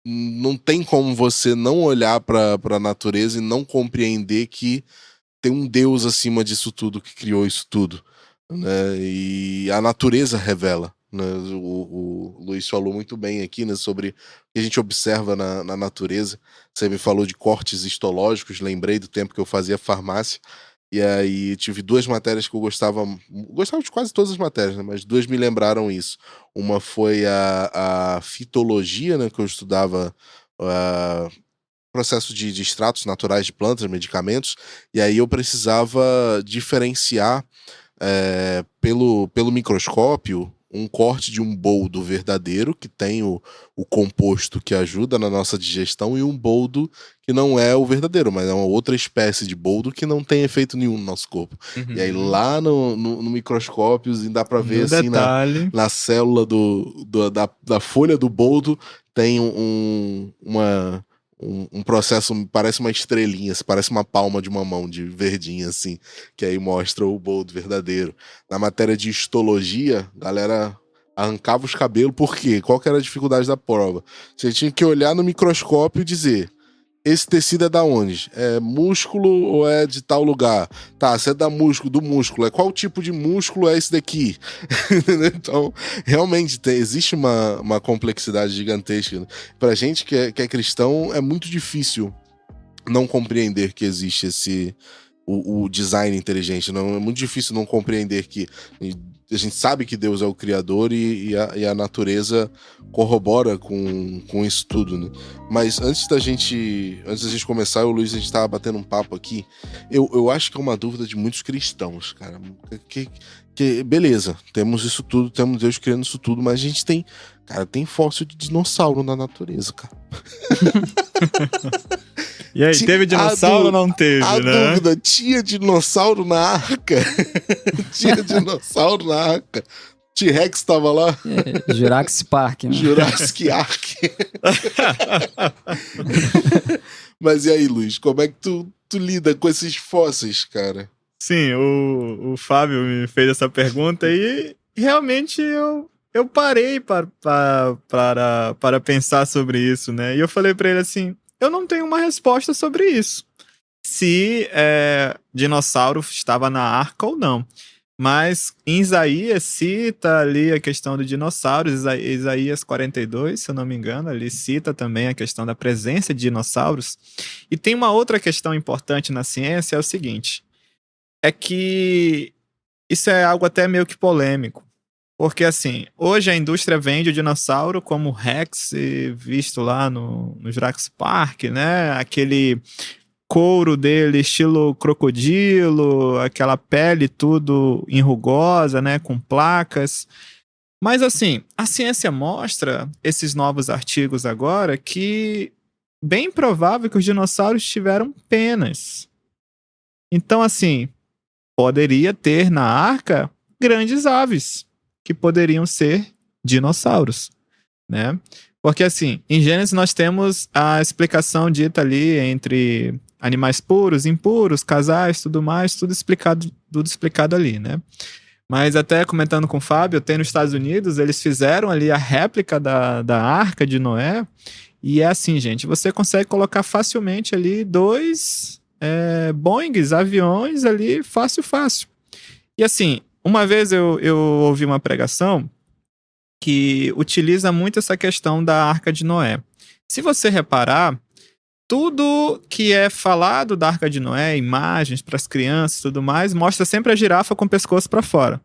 não tem como você não olhar para a natureza e não compreender que tem um Deus acima disso tudo, que criou isso tudo, né? E a natureza revela, né? O Luiz falou muito bem aqui, né, sobre o que a gente observa na natureza. Você me falou de cortes histológicos, lembrei do tempo que eu fazia farmácia, e aí tive duas matérias que eu gostava de quase todas as matérias, né, mas duas me lembraram isso. Uma foi a fitologia, né, que eu estudava processo de extratos naturais de plantas, medicamentos, e aí eu precisava diferenciar pelo microscópio um corte de um boldo verdadeiro, que tem o composto que ajuda na nossa digestão, e um boldo que não é o verdadeiro, mas é uma outra espécie de boldo que não tem efeito nenhum no nosso corpo. Uhum. E aí lá no microscópio dá pra ver assim na célula da folha do boldo tem um processo, parece uma estrelinha, parece uma palma de uma mão de verdinha, assim, que aí mostra o boldo verdadeiro. Na matéria de histologia, a galera arrancava os cabelos, por quê? Qual que era a dificuldade da prova? Você tinha que olhar no microscópio e dizer: esse tecido é da onde? É músculo ou é de tal lugar? Tá, se é do músculo, qual tipo de músculo é esse daqui? Então, realmente, existe uma complexidade gigantesca, né? Pra gente que é cristão, é muito difícil não compreender que existe o design inteligente. Não, é muito difícil não compreender que a gente sabe que Deus é o criador e a natureza corrobora com isso tudo, né? Mas antes da gente começar, o Luiz, a gente tava batendo um papo aqui. Eu acho que é uma dúvida de muitos cristãos, cara. Que beleza, temos isso tudo, temos Deus criando isso tudo, mas a gente tem fóssil de dinossauro na natureza, cara. E aí, teve dinossauro ou não teve, a né? Dúvida, tinha dinossauro na arca? Tinha dinossauro na arca? T-Rex tava lá? Jurassic Park, né? Jurassic Ark. Mas e aí, Luiz, como é que tu lida com esses fósseis, cara? Sim, o Fábio me fez essa pergunta e realmente eu parei para pensar sobre isso, né? E eu falei para ele assim: eu não tenho uma resposta sobre isso. Se dinossauro estava na arca ou não. Mas em Isaías cita ali a questão do dinossauro, Isaías 42, se eu não me engano, ali cita também a questão da presença de dinossauros. E tem uma outra questão importante na ciência, é o seguinte: é que isso é algo até meio que polêmico. Porque, assim, hoje a indústria vende o dinossauro como Rex, visto lá no Jurassic Park, né? Aquele couro dele estilo crocodilo, aquela pele tudo enrugosa, né? Com placas. Mas, assim, a ciência mostra, esses novos artigos agora, que bem provável que os dinossauros tiveram penas. Então, assim, poderia ter na arca grandes aves que poderiam ser dinossauros, né? Porque, assim, em Gênesis nós temos a explicação dita ali entre animais puros, impuros, casais, tudo mais, tudo explicado ali, né? Mas até comentando com o Fábio, tem nos Estados Unidos, eles fizeram ali a réplica da Arca de Noé, e é assim, gente, você consegue colocar facilmente ali 2 Boeings, aviões ali, fácil. E assim, uma vez eu ouvi uma pregação que utiliza muito essa questão da Arca de Noé. Se você reparar, tudo que é falado da Arca de Noé, imagens para as crianças e tudo mais, mostra sempre a girafa com o pescoço para fora.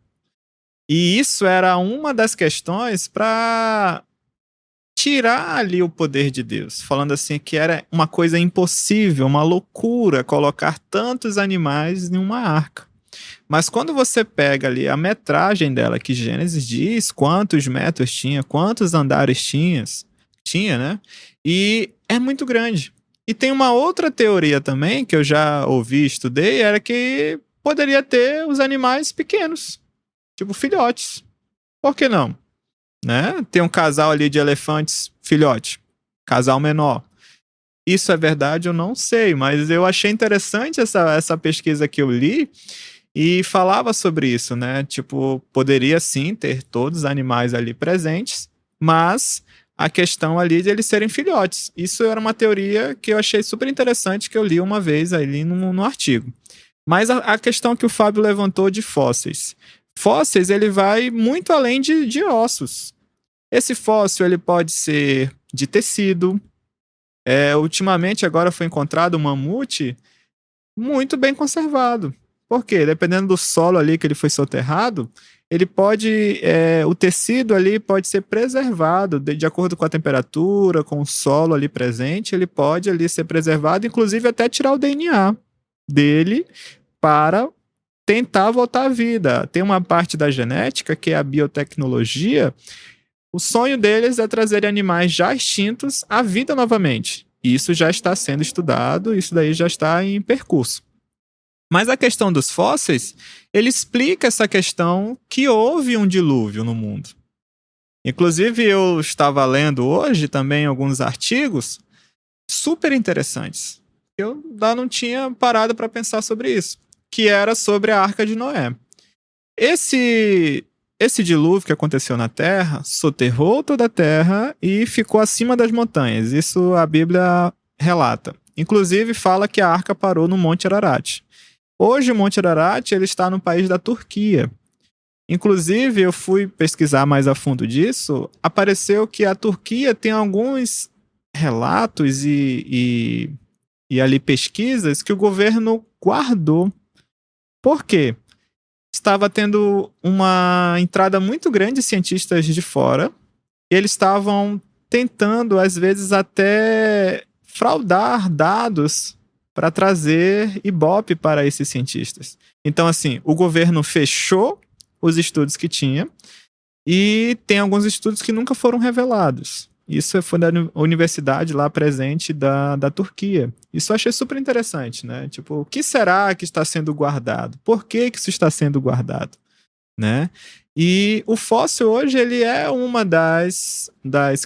E isso era uma das questões para tirar ali o poder de Deus, falando assim que era uma coisa impossível, uma loucura colocar tantos animais em uma arca. Mas quando você pega ali a metragem dela, que Gênesis diz quantos metros tinha, quantos andares tinha, né? E é muito grande. E tem uma outra teoria também, que eu já ouvi, estudei, era que poderia ter os animais pequenos, tipo filhotes. Por que não? Né? Tem um casal ali de elefantes filhote, casal menor. Isso é verdade? Eu não sei, mas eu achei interessante essa pesquisa que eu li e falava sobre isso, né? Tipo, poderia sim ter todos os animais ali presentes, mas a questão ali de eles serem filhotes. Isso era uma teoria que eu achei super interessante, que eu li uma vez ali no artigo. Mas a questão que o Fábio levantou de fósseis. Fósseis, ele vai muito além de ossos. Esse fóssil, ele pode ser de tecido. Ultimamente, agora foi encontrado um mamute muito bem conservado. Por quê? Dependendo do solo ali que ele foi soterrado, ele pode, o tecido ali pode ser preservado de acordo com a temperatura, com o solo ali presente, ele pode ali ser preservado, inclusive até tirar o DNA dele para tentar voltar à vida. Tem uma parte da genética, que é a biotecnologia. O sonho deles é trazer animais já extintos à vida novamente. Isso já está sendo estudado, isso daí já está em percurso. Mas a questão dos fósseis, ele explica essa questão que houve um dilúvio no mundo. Inclusive, eu estava lendo hoje também alguns artigos super interessantes. Eu ainda não tinha parado para pensar sobre isso, que era sobre a Arca de Noé. Esse dilúvio que aconteceu na Terra soterrou toda a Terra e ficou acima das montanhas. Isso a Bíblia relata. Inclusive, fala que a arca parou no Monte Ararat. Hoje, o Monte Ararat ele está no país da Turquia. Inclusive, eu fui pesquisar mais a fundo disso, apareceu que a Turquia tem alguns relatos e ali pesquisas que o governo guardou. Por quê? Estava tendo uma entrada muito grande de cientistas de fora, e eles estavam tentando, às vezes, até fraudar dados para trazer ibope para esses cientistas. Então, assim, o governo fechou os estudos que tinha e tem alguns estudos que nunca foram revelados. Isso foi da universidade lá presente da Turquia. Isso eu achei super interessante, né? Tipo, o que será que está sendo guardado? Por que isso está sendo guardado? Né? E o fóssil hoje ele é uma das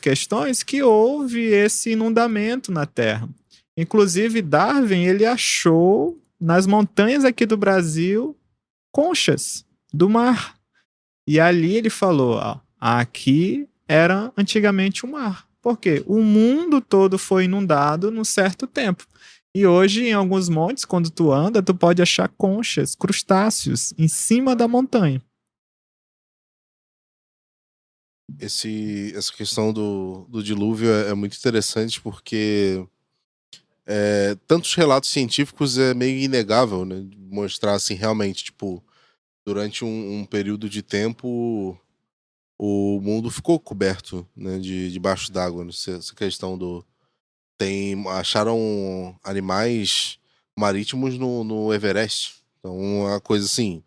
questões que houve esse inundamento na Terra. Inclusive, Darwin ele achou nas montanhas aqui do Brasil conchas do mar. E ali ele falou, ó, aqui era antigamente o mar. Por quê? O mundo todo foi inundado num certo tempo. E hoje, em alguns montes, quando tu anda, tu pode achar conchas, crustáceos, em cima da montanha. Essa questão do dilúvio é muito interessante porque tantos relatos científicos é meio inegável, né? Mostrar assim, realmente, tipo, durante um período de tempo o mundo ficou coberto, né, debaixo d'água. Essa questão acharam animais marítimos no Everest. Então, uma coisa assim,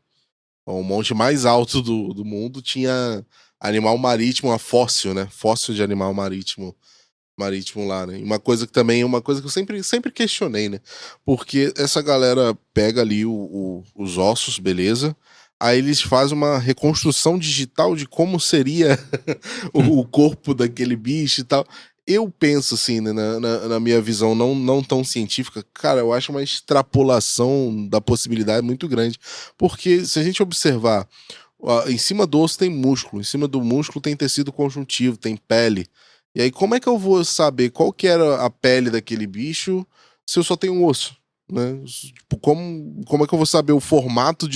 o monte mais alto do mundo tinha animal marítimo, fóssil, né? Fóssil de animal marítimo lá, né? Uma coisa que eu sempre questionei, né? Porque essa galera pega ali os ossos, beleza? Aí eles fazem uma reconstrução digital de como seria o corpo daquele bicho e tal. Eu penso assim, né, na minha visão não tão científica, cara, eu acho uma extrapolação da possibilidade muito grande. Porque se a gente observar, em cima do osso tem músculo, em cima do músculo tem tecido conjuntivo, tem pele. E aí, como é que eu vou saber qual que era a pele daquele bicho se eu só tenho um osso? Né? Tipo, como é que eu vou saber o formato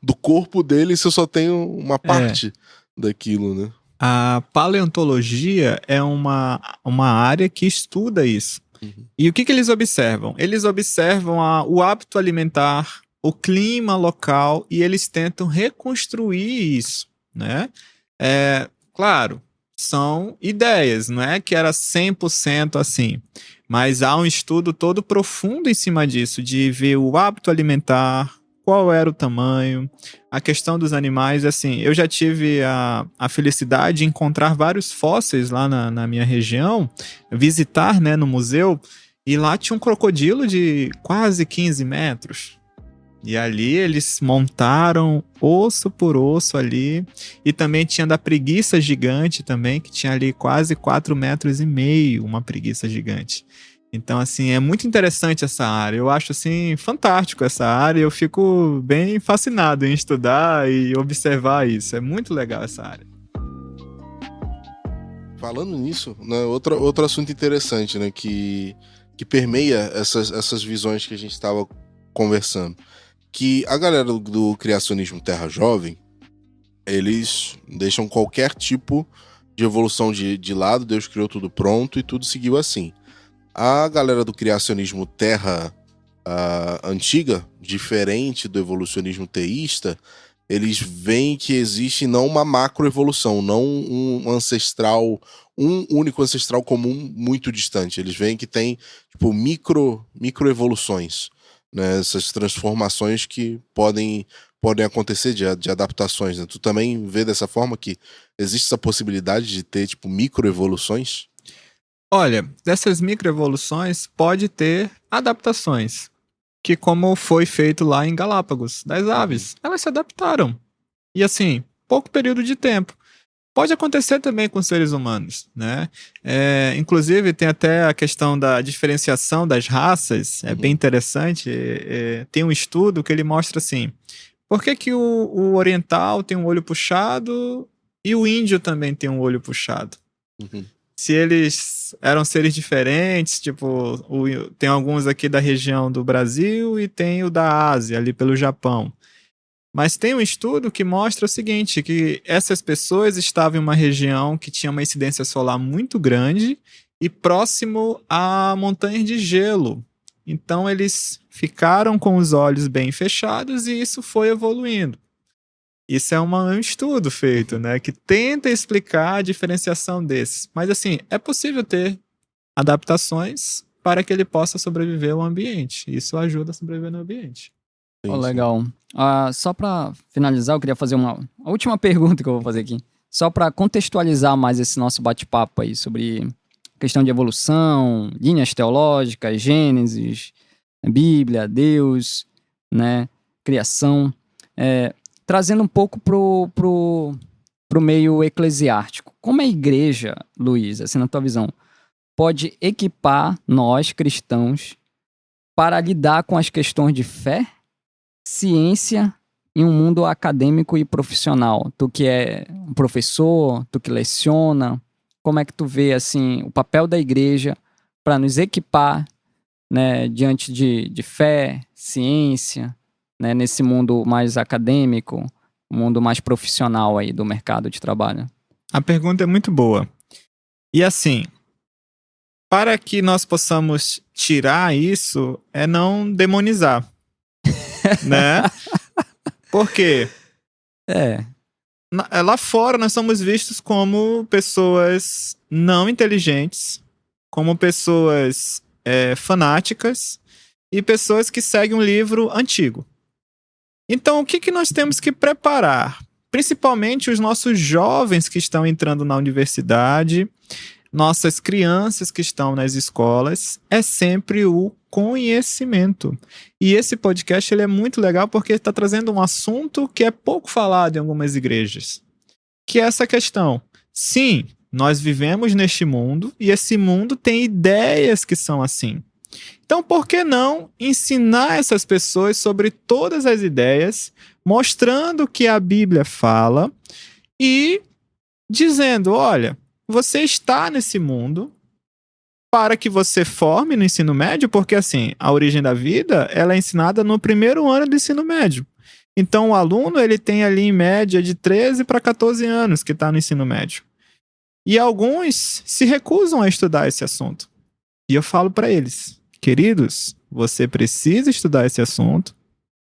do corpo dele se eu só tenho uma parte daquilo, né? A paleontologia é uma área que estuda isso. Uhum. E o que eles observam? Eles observam o hábito alimentar, o clima local, e eles tentam reconstruir isso, né? Claro, são ideias, não é que era 100% assim. Mas há um estudo todo profundo em cima disso, de ver o hábito alimentar, qual era o tamanho, a questão dos animais. Assim, eu já tive a felicidade de encontrar vários fósseis lá na minha região, visitar, né, no museu, e lá tinha um crocodilo de quase 15 metros. E ali eles montaram osso por osso ali. E também tinha da preguiça gigante também, que tinha ali quase 4,5 metros, uma preguiça gigante. Então, assim, é muito interessante essa área. Eu acho, assim, fantástico essa área. Eu fico bem fascinado em estudar e observar isso. É muito legal essa área. Falando nisso, né, outro assunto interessante, né, que permeia essas visões que a gente estava conversando. Que a galera do criacionismo Terra Jovem, eles deixam qualquer tipo de evolução de lado, Deus criou tudo pronto e tudo seguiu assim. A galera do criacionismo Terra Antiga, diferente do evolucionismo teísta, eles veem que existe não uma macroevolução, não um único ancestral comum muito distante. Eles veem que tem tipo microevoluções, né, essas transformações que podem acontecer de adaptações, né? Tu também vê dessa forma que existe essa possibilidade de ter tipo microevoluções? Olha, dessas microevoluções pode ter adaptações, que como foi feito lá em Galápagos, das aves, elas se adaptaram. E assim, pouco período de tempo. Pode acontecer também com seres humanos, né? Inclusive, tem até a questão da diferenciação das raças, é bem interessante. Tem um estudo que ele mostra assim, por que o oriental tem um olho puxado e o índio também tem um olho puxado? Se eles eram seres diferentes, tipo, tem alguns aqui da região do Brasil e tem o da Ásia, ali pelo Japão. Mas tem um estudo que mostra o seguinte, que essas pessoas estavam em uma região que tinha uma incidência solar muito grande e próximo a montanhas de gelo. Então eles ficaram com os olhos bem fechados e isso foi evoluindo. Isso é um estudo feito, né, que tenta explicar a diferenciação desses. Mas assim, é possível ter adaptações para que ele possa sobreviver ao ambiente. Isso ajuda a sobreviver no ambiente. Oh, legal. Só para finalizar, eu queria fazer a última pergunta que eu vou fazer aqui. Só para contextualizar mais esse nosso bate-papo aí sobre questão de evolução, linhas teológicas, Gênesis, Bíblia, Deus, né, criação. Trazendo um pouco pro meio eclesiástico. Como a igreja, Luiz, assim na tua visão, pode equipar nós, cristãos, para lidar com as questões de fé, ciência em um mundo acadêmico e profissional? Tu que é um professor, tu que leciona, como é que tu vê assim, o papel da igreja para nos equipar, né, diante de fé, ciência, né, nesse mundo mais acadêmico, mundo mais profissional aí do mercado de trabalho? A pergunta é muito boa. E assim, para que nós possamos tirar isso, é não demonizar. Né? Por quê? Lá fora nós somos vistos como pessoas não inteligentes, como pessoas fanáticas e pessoas que seguem um livro antigo. Então, o que nós temos que preparar? Principalmente os nossos jovens que estão entrando na universidade, nossas crianças que estão nas escolas, é sempre o conhecimento. E esse podcast ele é muito legal porque está trazendo um assunto que é pouco falado em algumas igrejas, que é essa questão. Sim, nós vivemos neste mundo e esse mundo tem ideias que são assim. Então, por que não ensinar essas pessoas sobre todas as ideias, mostrando o que a Bíblia fala e dizendo, olha, você está nesse mundo para que você forme no ensino médio, porque assim, a origem da vida, ela é ensinada no primeiro ano do ensino médio. Então, o aluno, ele tem ali em média de 13 para 14 anos que está no ensino médio. E alguns se recusam a estudar esse assunto. E eu falo para eles, queridos, você precisa estudar esse assunto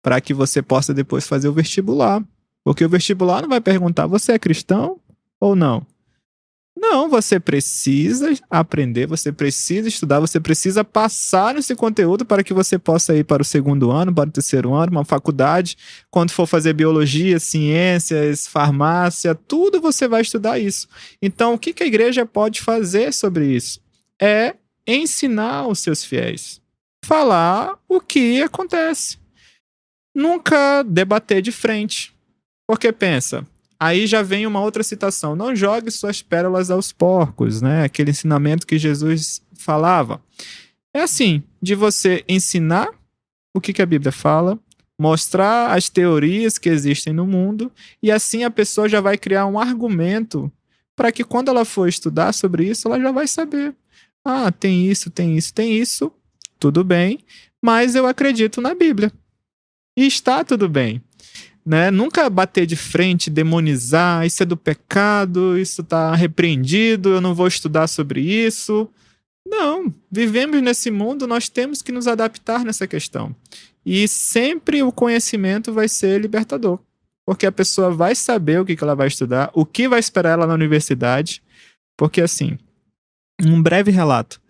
para que você possa depois fazer o vestibular. Porque o vestibular não vai perguntar, você é cristão ou não? Não, você precisa aprender, você precisa estudar, você precisa passar nesse conteúdo para que você possa ir para o segundo ano, para o terceiro ano, uma faculdade. Quando for fazer biologia, ciências, farmácia, tudo você vai estudar isso. Então, o que a igreja pode fazer sobre isso? É ensinar os seus fiéis. Falar o que acontece. Nunca debater de frente. Porque pensa... Aí já vem uma outra citação. Não jogue suas pérolas aos porcos, né? Aquele ensinamento que Jesus falava. É assim, de você ensinar o que a Bíblia fala, mostrar as teorias que existem no mundo, e assim a pessoa já vai criar um argumento para que quando ela for estudar sobre isso, ela já vai saber. Ah, tem isso, tem isso, tem isso. Tudo bem, mas eu acredito na Bíblia. E está tudo bem. Né? Nunca bater de frente, demonizar, isso é do pecado, isso está repreendido, eu não vou estudar sobre isso. Não, vivemos nesse mundo, nós temos que nos adaptar nessa questão. E sempre o conhecimento vai ser libertador, porque a pessoa vai saber o que ela vai estudar, o que vai esperar ela na universidade, porque assim, um breve relato.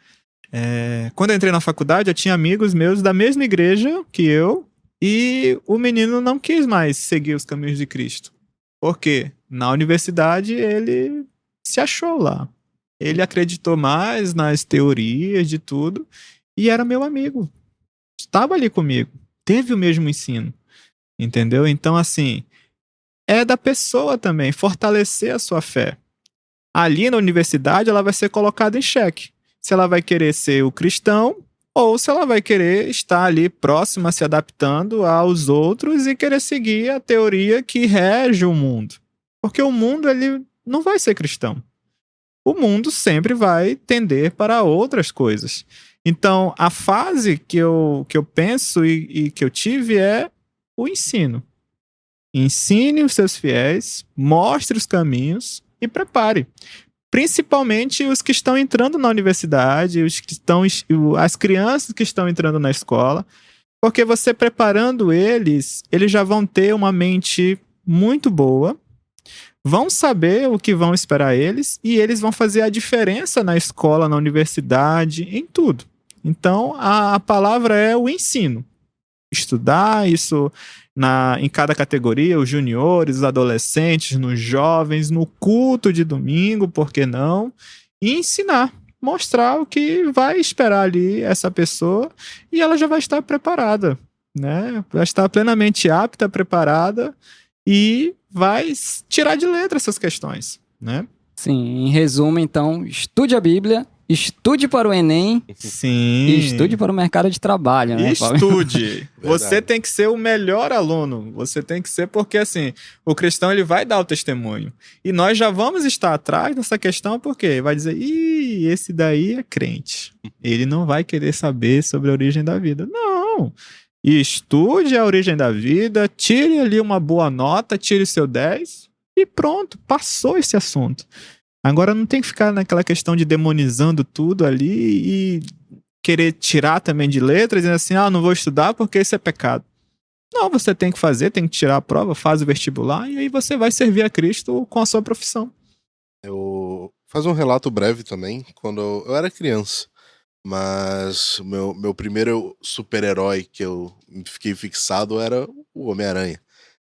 Quando eu entrei na faculdade, eu tinha amigos meus da mesma igreja que eu, e o menino não quis mais seguir os caminhos de Cristo. Por quê? Na universidade ele se achou lá. Ele acreditou mais nas teorias de tudo e era meu amigo. Estava ali comigo. Teve o mesmo ensino. Entendeu? Então, assim, é da pessoa também fortalecer a sua fé. Ali na universidade ela vai ser colocada em xeque. Se ela vai querer ser o cristão ou se ela vai querer estar ali próxima, se adaptando aos outros e querer seguir a teoria que rege o mundo. Porque o mundo, ele não vai ser cristão. O mundo sempre vai tender para outras coisas. Então, a fase que eu penso e que eu tive é o ensino. Ensine os seus fiéis, mostre os caminhos e prepare. Principalmente os que estão entrando na universidade, as crianças que estão entrando na escola, porque você preparando eles já vão ter uma mente muito boa, vão saber o que vão esperar eles e eles vão fazer a diferença na escola, na universidade, em tudo. Então, a palavra é o ensino. Estudar isso em cada categoria, os juniores, os adolescentes, nos jovens, no culto de domingo, por que não? E ensinar, mostrar o que vai esperar ali essa pessoa e ela já vai estar preparada, né? Vai estar plenamente apta, preparada e vai tirar de letra essas questões, né? Sim, em resumo, então, estude a Bíblia, estude para o Enem. Sim. E estude para o mercado de trabalho, né? Estude. Você tem que ser o melhor aluno. Você tem que ser, porque assim, o cristão ele vai dar o testemunho. E nós já vamos estar atrás dessa questão, porque vai dizer, esse daí é crente. Ele não vai querer saber sobre a origem da vida. Não. Estude a origem da vida, tire ali uma boa nota, tire seu 10 e pronto, passou esse assunto. Agora não tem que ficar naquela questão de demonizando tudo ali e querer tirar também de letra, dizendo assim, não vou estudar porque isso é pecado. Não, você tem que fazer, tem que tirar a prova, faz o vestibular e aí você vai servir a Cristo com a sua profissão. Eu faço um relato breve também, quando eu era criança, mas meu primeiro super-herói que eu fiquei fixado era o Homem-Aranha.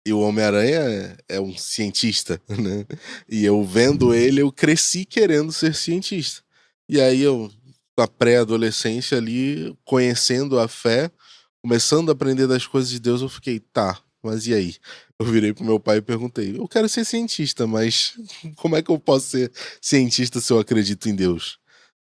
E o Homem-Aranha é um cientista, né? E eu vendo ele, eu cresci querendo ser cientista. E aí eu, na pré-adolescência ali, conhecendo a fé, começando a aprender das coisas de Deus, eu fiquei, tá, mas e aí? Eu virei pro meu pai e perguntei, eu quero ser cientista, mas como é que eu posso ser cientista se eu acredito em Deus?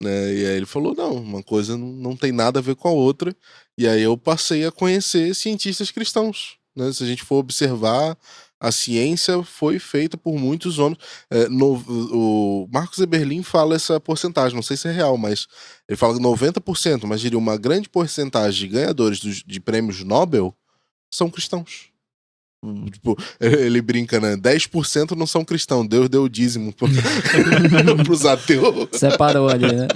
Né? E aí ele falou, não, uma coisa não tem nada a ver com a outra. E aí eu passei a conhecer cientistas cristãos. Né? Se a gente for observar, a ciência foi feita por muitos homens. O Marcos Eberlin fala essa porcentagem, não sei se é real, mas ele fala que 90%, mas diria uma grande porcentagem de ganhadores de prêmios Nobel são cristãos. Tipo, ele brinca, né? 10% não são cristãos. Deus deu o dízimo pros ateus. Separou ali, né?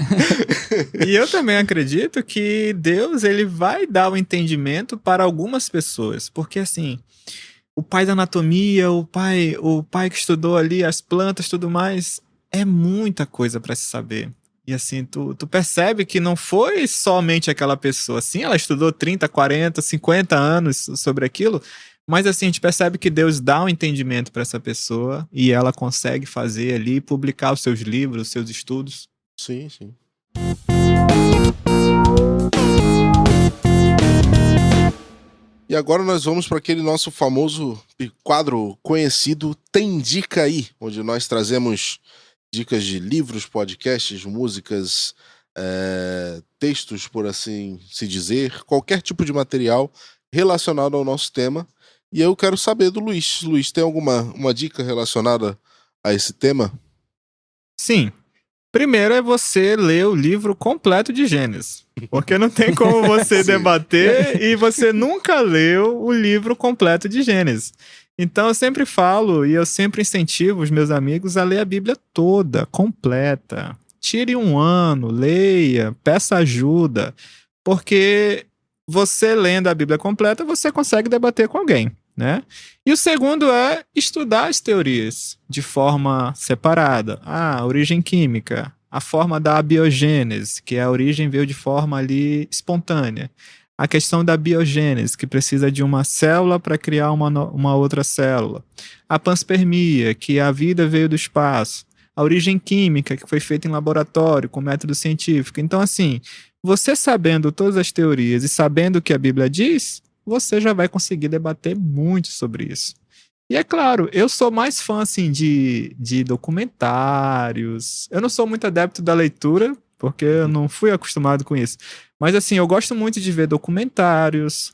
E eu também acredito que Deus ele vai dar o entendimento para algumas pessoas. Porque assim, o pai da anatomia, o pai que estudou ali as plantas e tudo mais, é muita coisa para se saber. E assim, tu percebe que não foi somente aquela pessoa. Sim, ela estudou 30, 40, 50 anos sobre aquilo, mas assim, a gente percebe que Deus dá um entendimento para essa pessoa e ela consegue fazer ali, publicar os seus livros, os seus estudos. Sim, sim. E agora nós vamos para aquele nosso famoso quadro conhecido Tem Dica Aí, onde nós trazemos dicas de livros, podcasts, músicas, textos, por assim se dizer, qualquer tipo de material relacionado ao nosso tema. E eu quero saber do Luiz. Luiz, tem uma dica relacionada a esse tema? Sim. Primeiro é você ler o livro completo de Gênesis. Porque não tem como você debater e você nunca leu o livro completo de Gênesis. Então eu sempre falo e eu sempre incentivo os meus amigos a ler a Bíblia toda, completa. Tire um ano, leia, peça ajuda. Porque você lendo a Bíblia completa, você consegue debater com alguém, né? E o segundo é estudar as teorias de forma separada. A origem química, a forma da abiogênese, que a origem veio de forma ali espontânea. A questão da biogênese, que precisa de uma célula para criar uma outra célula. A panspermia, que a vida veio do espaço. A origem química, que foi feita em laboratório, com método científico. Então, assim, você sabendo todas as teorias e sabendo o que a Bíblia diz, você já vai conseguir debater muito sobre isso. E é claro, eu sou mais fã assim, de documentários. Eu não sou muito adepto da leitura, porque eu não fui acostumado com isso. Mas assim, eu gosto muito de ver documentários,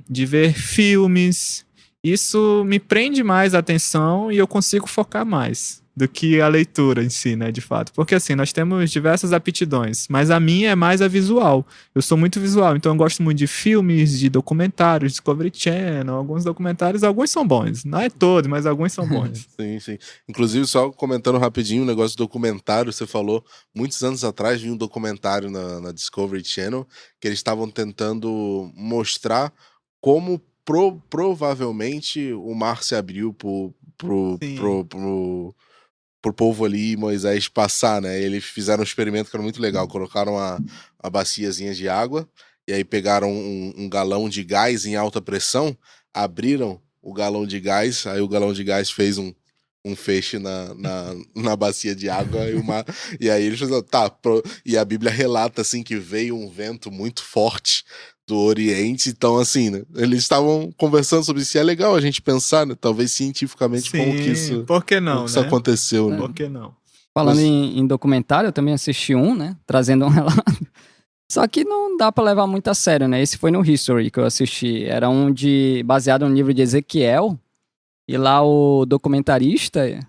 de ver filmes. Isso me prende mais a atenção e eu consigo focar mais do que a leitura em si, né, de fato. Porque assim, nós temos diversas aptidões, mas a minha é mais a visual. Eu sou muito visual, então eu gosto muito de filmes, de documentários, Discovery Channel, alguns documentários, alguns são bons. Não é todos, mas alguns são bons. Sim, sim. Inclusive, só comentando rapidinho o negócio do documentário, você falou, muitos anos atrás, vi um documentário na Discovery Channel, que eles estavam tentando mostrar como provavelmente o mar se abriu pro povo ali, Moisés passar, né? Eles fizeram um experimento que era muito legal, colocaram a baciazinha de água, e aí pegaram um galão de gás em alta pressão, abriram o galão de gás, aí o galão de gás fez um feixe na bacia de água, e aí eles fizeram, e a Bíblia relata, assim, que veio um vento muito forte do Oriente, então assim, né, eles estavam conversando sobre isso, e é legal a gente pensar, né, talvez cientificamente, Sim, como que isso, por que não, como que isso né? aconteceu, né? Por que não? Falando em documentário, eu também assisti um, né? Trazendo um relato. Só que não dá pra levar muito a sério, né? Esse foi no History que eu assisti. Era baseado no livro de Ezequiel. E lá o documentarista,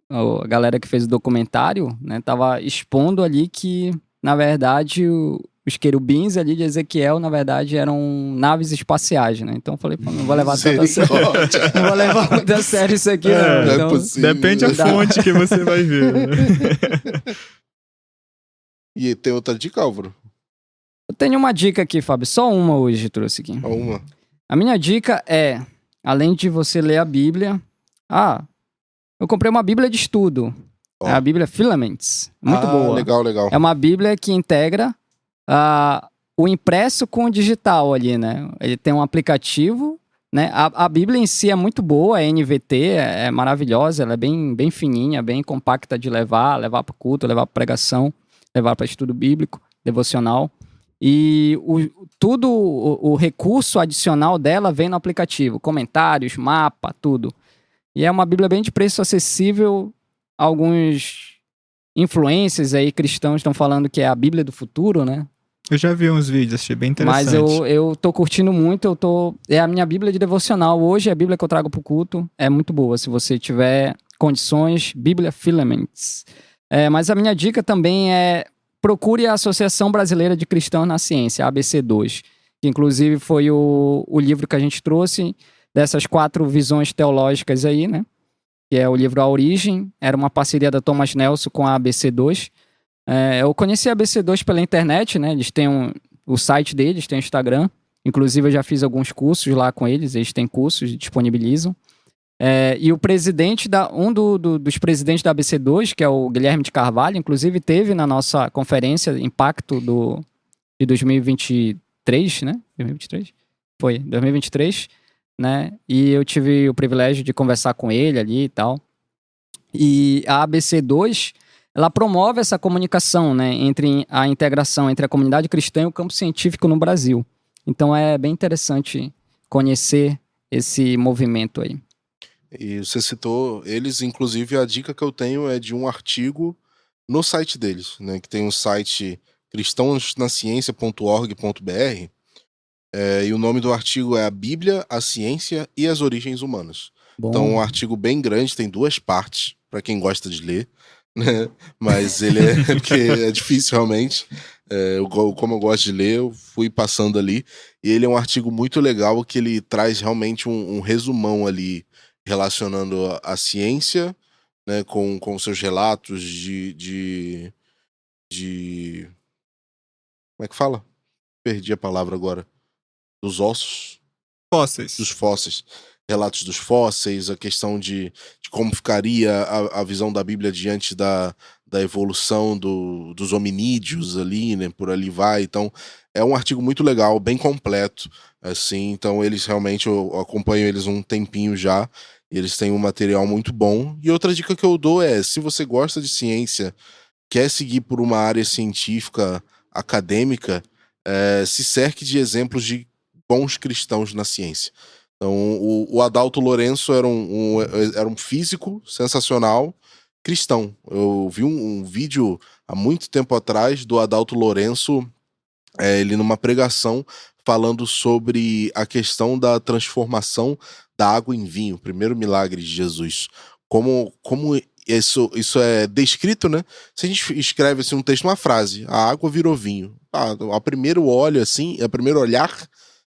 a galera que fez o documentário, né? Tava expondo ali que, na verdade, os querubins ali de Ezequiel, na verdade, eram naves espaciais, né? Então eu falei, pô, não vou levar tanto a sério. Não vou levar muito a sério isso aqui, não. Não é Então, possível. Depende da fonte que você vai ver. Né? E tem outra dica, Álvaro? eu tenho uma dica aqui, Fábio. Só uma hoje trouxe aqui. Uma. A minha dica é, além de você ler a Bíblia... eu comprei uma Bíblia de estudo. Ó. É a Bíblia Filaments. Muito boa. Legal, legal. É uma Bíblia que integra o impresso com o digital ali, né? Ele tem um aplicativo, né? A Bíblia em si é muito boa, é NVT, é maravilhosa, ela é bem fininha, bem compacta de levar para o culto, levar para pregação, levar para estudo bíblico, devocional. E o recurso adicional dela vem no aplicativo, comentários, mapa, tudo. E é uma Bíblia bem de preço acessível. Alguns influencers aí cristãos estão falando que é a Bíblia do futuro, né? Eu já vi uns vídeos, achei bem interessante. Mas eu tô curtindo muito, é a minha Bíblia de devocional. Hoje é a Bíblia que eu trago pro culto. É muito boa, se você tiver condições, Bíblia Filaments. Mas a minha dica também é procure a Associação Brasileira de Cristãos na Ciência, a ABC2, que inclusive foi o livro que a gente trouxe dessas 4 visões teológicas aí, né? Que é o livro A Origem, era uma parceria da Thomas Nelson com a ABC2. Eu conheci a ABC2 pela internet, né? Eles têm o site deles, tem o Instagram. Inclusive eu já fiz alguns cursos lá com eles têm cursos, disponibilizam. E o presidente dos presidentes da ABC2, que é o Guilherme de Carvalho, inclusive teve na nossa conferência Impacto de 2023, né? 2023? Foi, 2023, né? E eu tive o privilégio de conversar com ele ali e tal. E a ABC2, ela promove essa comunicação, né? Entre a integração entre a comunidade cristã e o campo científico no Brasil. Então é bem interessante conhecer esse movimento aí. E você citou eles, inclusive a dica que eu tenho é de um artigo no site deles, né? Que tem um site cristãosnaciencia.org.br. E o nome do artigo é A Bíblia, a Ciência e as Origens Humanas. Bom. Então é um artigo bem grande, tem 2 partes, para quem gosta de ler, né? Mas ele porque é difícil realmente. Como eu gosto de ler, eu fui passando ali. E ele é um artigo muito legal que ele traz realmente um resumão ali relacionando a ciência, né, com seus relatos de... Como é que fala? Perdi a palavra agora. Dos ossos. Fósseis. Dos fósseis. Relatos dos fósseis, a questão de como ficaria a visão da Bíblia diante da evolução dos hominídeos ali, né? Por ali vai. Então, é um artigo muito legal, bem completo, assim. Então, eles realmente, eu acompanho eles um tempinho já. E eles têm um material muito bom. E outra dica que eu dou é, se você gosta de ciência, quer seguir por uma área científica, acadêmica, se cerque de exemplos de bons cristãos na ciência. Então, o Adalto Lourenço era um físico sensacional, cristão. Eu vi um vídeo há muito tempo atrás do Adalto Lourenço, ele numa pregação, falando sobre a questão da transformação da água em vinho, o primeiro milagre de Jesus. Como isso é descrito, né? Se a gente escreve assim um texto, uma frase, a água virou vinho. A primeiro olho, assim, a primeiro olhar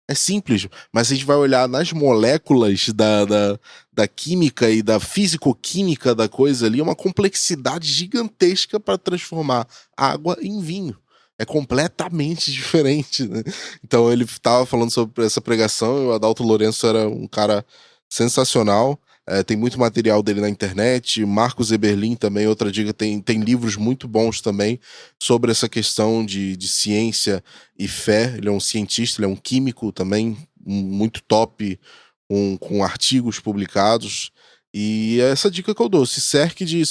é simples, mas a gente vai olhar nas moléculas da química e da fisicoquímica da coisa ali, é uma complexidade gigantesca para transformar água em vinho. É completamente diferente, né? Então ele estava falando sobre essa pregação e o Adalto Lourenço era um cara sensacional. Tem muito material dele na internet. Marcos Eberlin também, outra dica, tem livros muito bons também sobre essa questão de ciência e fé. Ele é um cientista, ele é um químico também, muito top, com artigos publicados. E é essa dica que eu dou. Se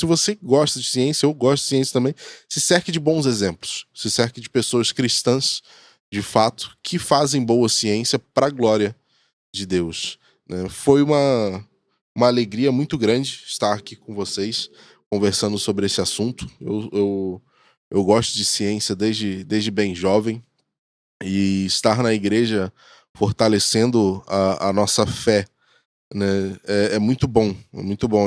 você gosta de ciência, eu gosto de ciência também, se cerque de bons exemplos. Se cerque de pessoas cristãs, de fato, que fazem boa ciência para a glória de Deus, né? Foi uma alegria muito grande estar aqui com vocês, conversando sobre esse assunto. Eu gosto de ciência desde bem jovem, e estar na igreja fortalecendo a nossa fé, né, é muito bom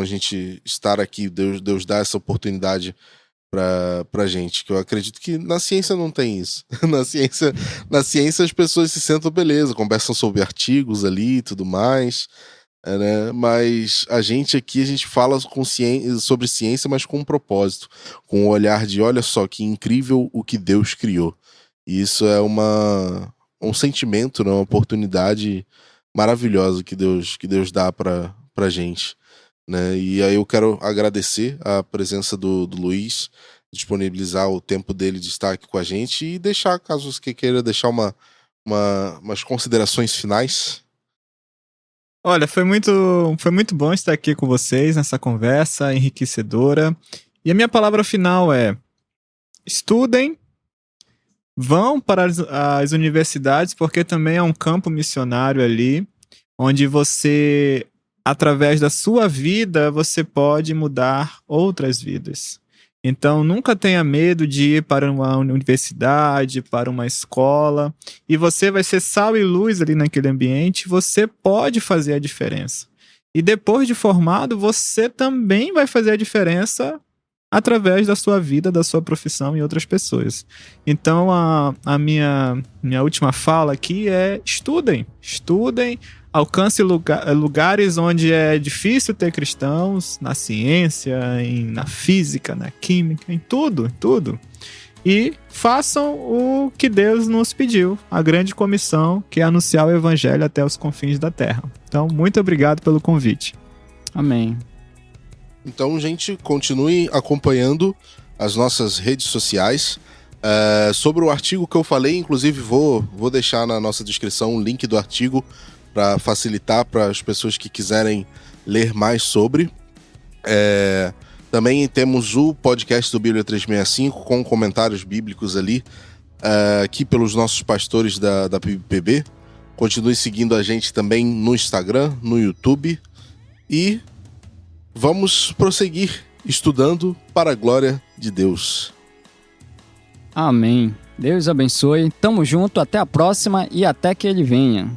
a gente estar aqui, Deus dá essa oportunidade pra gente, que eu acredito que na ciência não tem isso. Na ciência as pessoas se sentam, beleza, conversam sobre artigos ali e tudo mais, né? Mas a gente fala sobre ciência, mas com um propósito, com um olhar de, olha só que incrível o que Deus criou. E isso é um sentimento, né? Uma oportunidade maravilhosa que Deus dá pra gente, né? E aí eu quero agradecer a presença do Luiz, disponibilizar o tempo dele de estar aqui com a gente e deixar, caso você queira deixar umas considerações finais. Olha, foi muito bom estar aqui com vocês nessa conversa enriquecedora. E a minha palavra final é: estudem, vão para as universidades, porque também é um campo missionário ali, onde você, através da sua vida, você pode mudar outras vidas. Então, nunca tenha medo de ir para uma universidade, para uma escola, e você vai ser sal e luz ali naquele ambiente, você pode fazer a diferença. E depois de formado, você também vai fazer a diferença através da sua vida, da sua profissão e outras pessoas. Então, a minha última fala aqui é: estudem, alcance lugares onde é difícil ter cristãos, na ciência, na física, na química, em tudo. E façam o que Deus nos pediu, a grande comissão, que é anunciar o evangelho até os confins da terra. Então, muito obrigado pelo convite. Amém. Então, gente, continue acompanhando as nossas redes sociais. Sobre o artigo que eu falei, inclusive vou deixar na nossa descrição o link do artigo para facilitar para as pessoas que quiserem ler mais sobre. Também temos o podcast do Bíblia 365 com comentários bíblicos ali, aqui pelos nossos pastores da PIBPB. Continue seguindo a gente também no Instagram, no YouTube. E vamos prosseguir estudando para a glória de Deus. Amém. Deus abençoe. Tamo junto. Até a próxima e até que ele venha.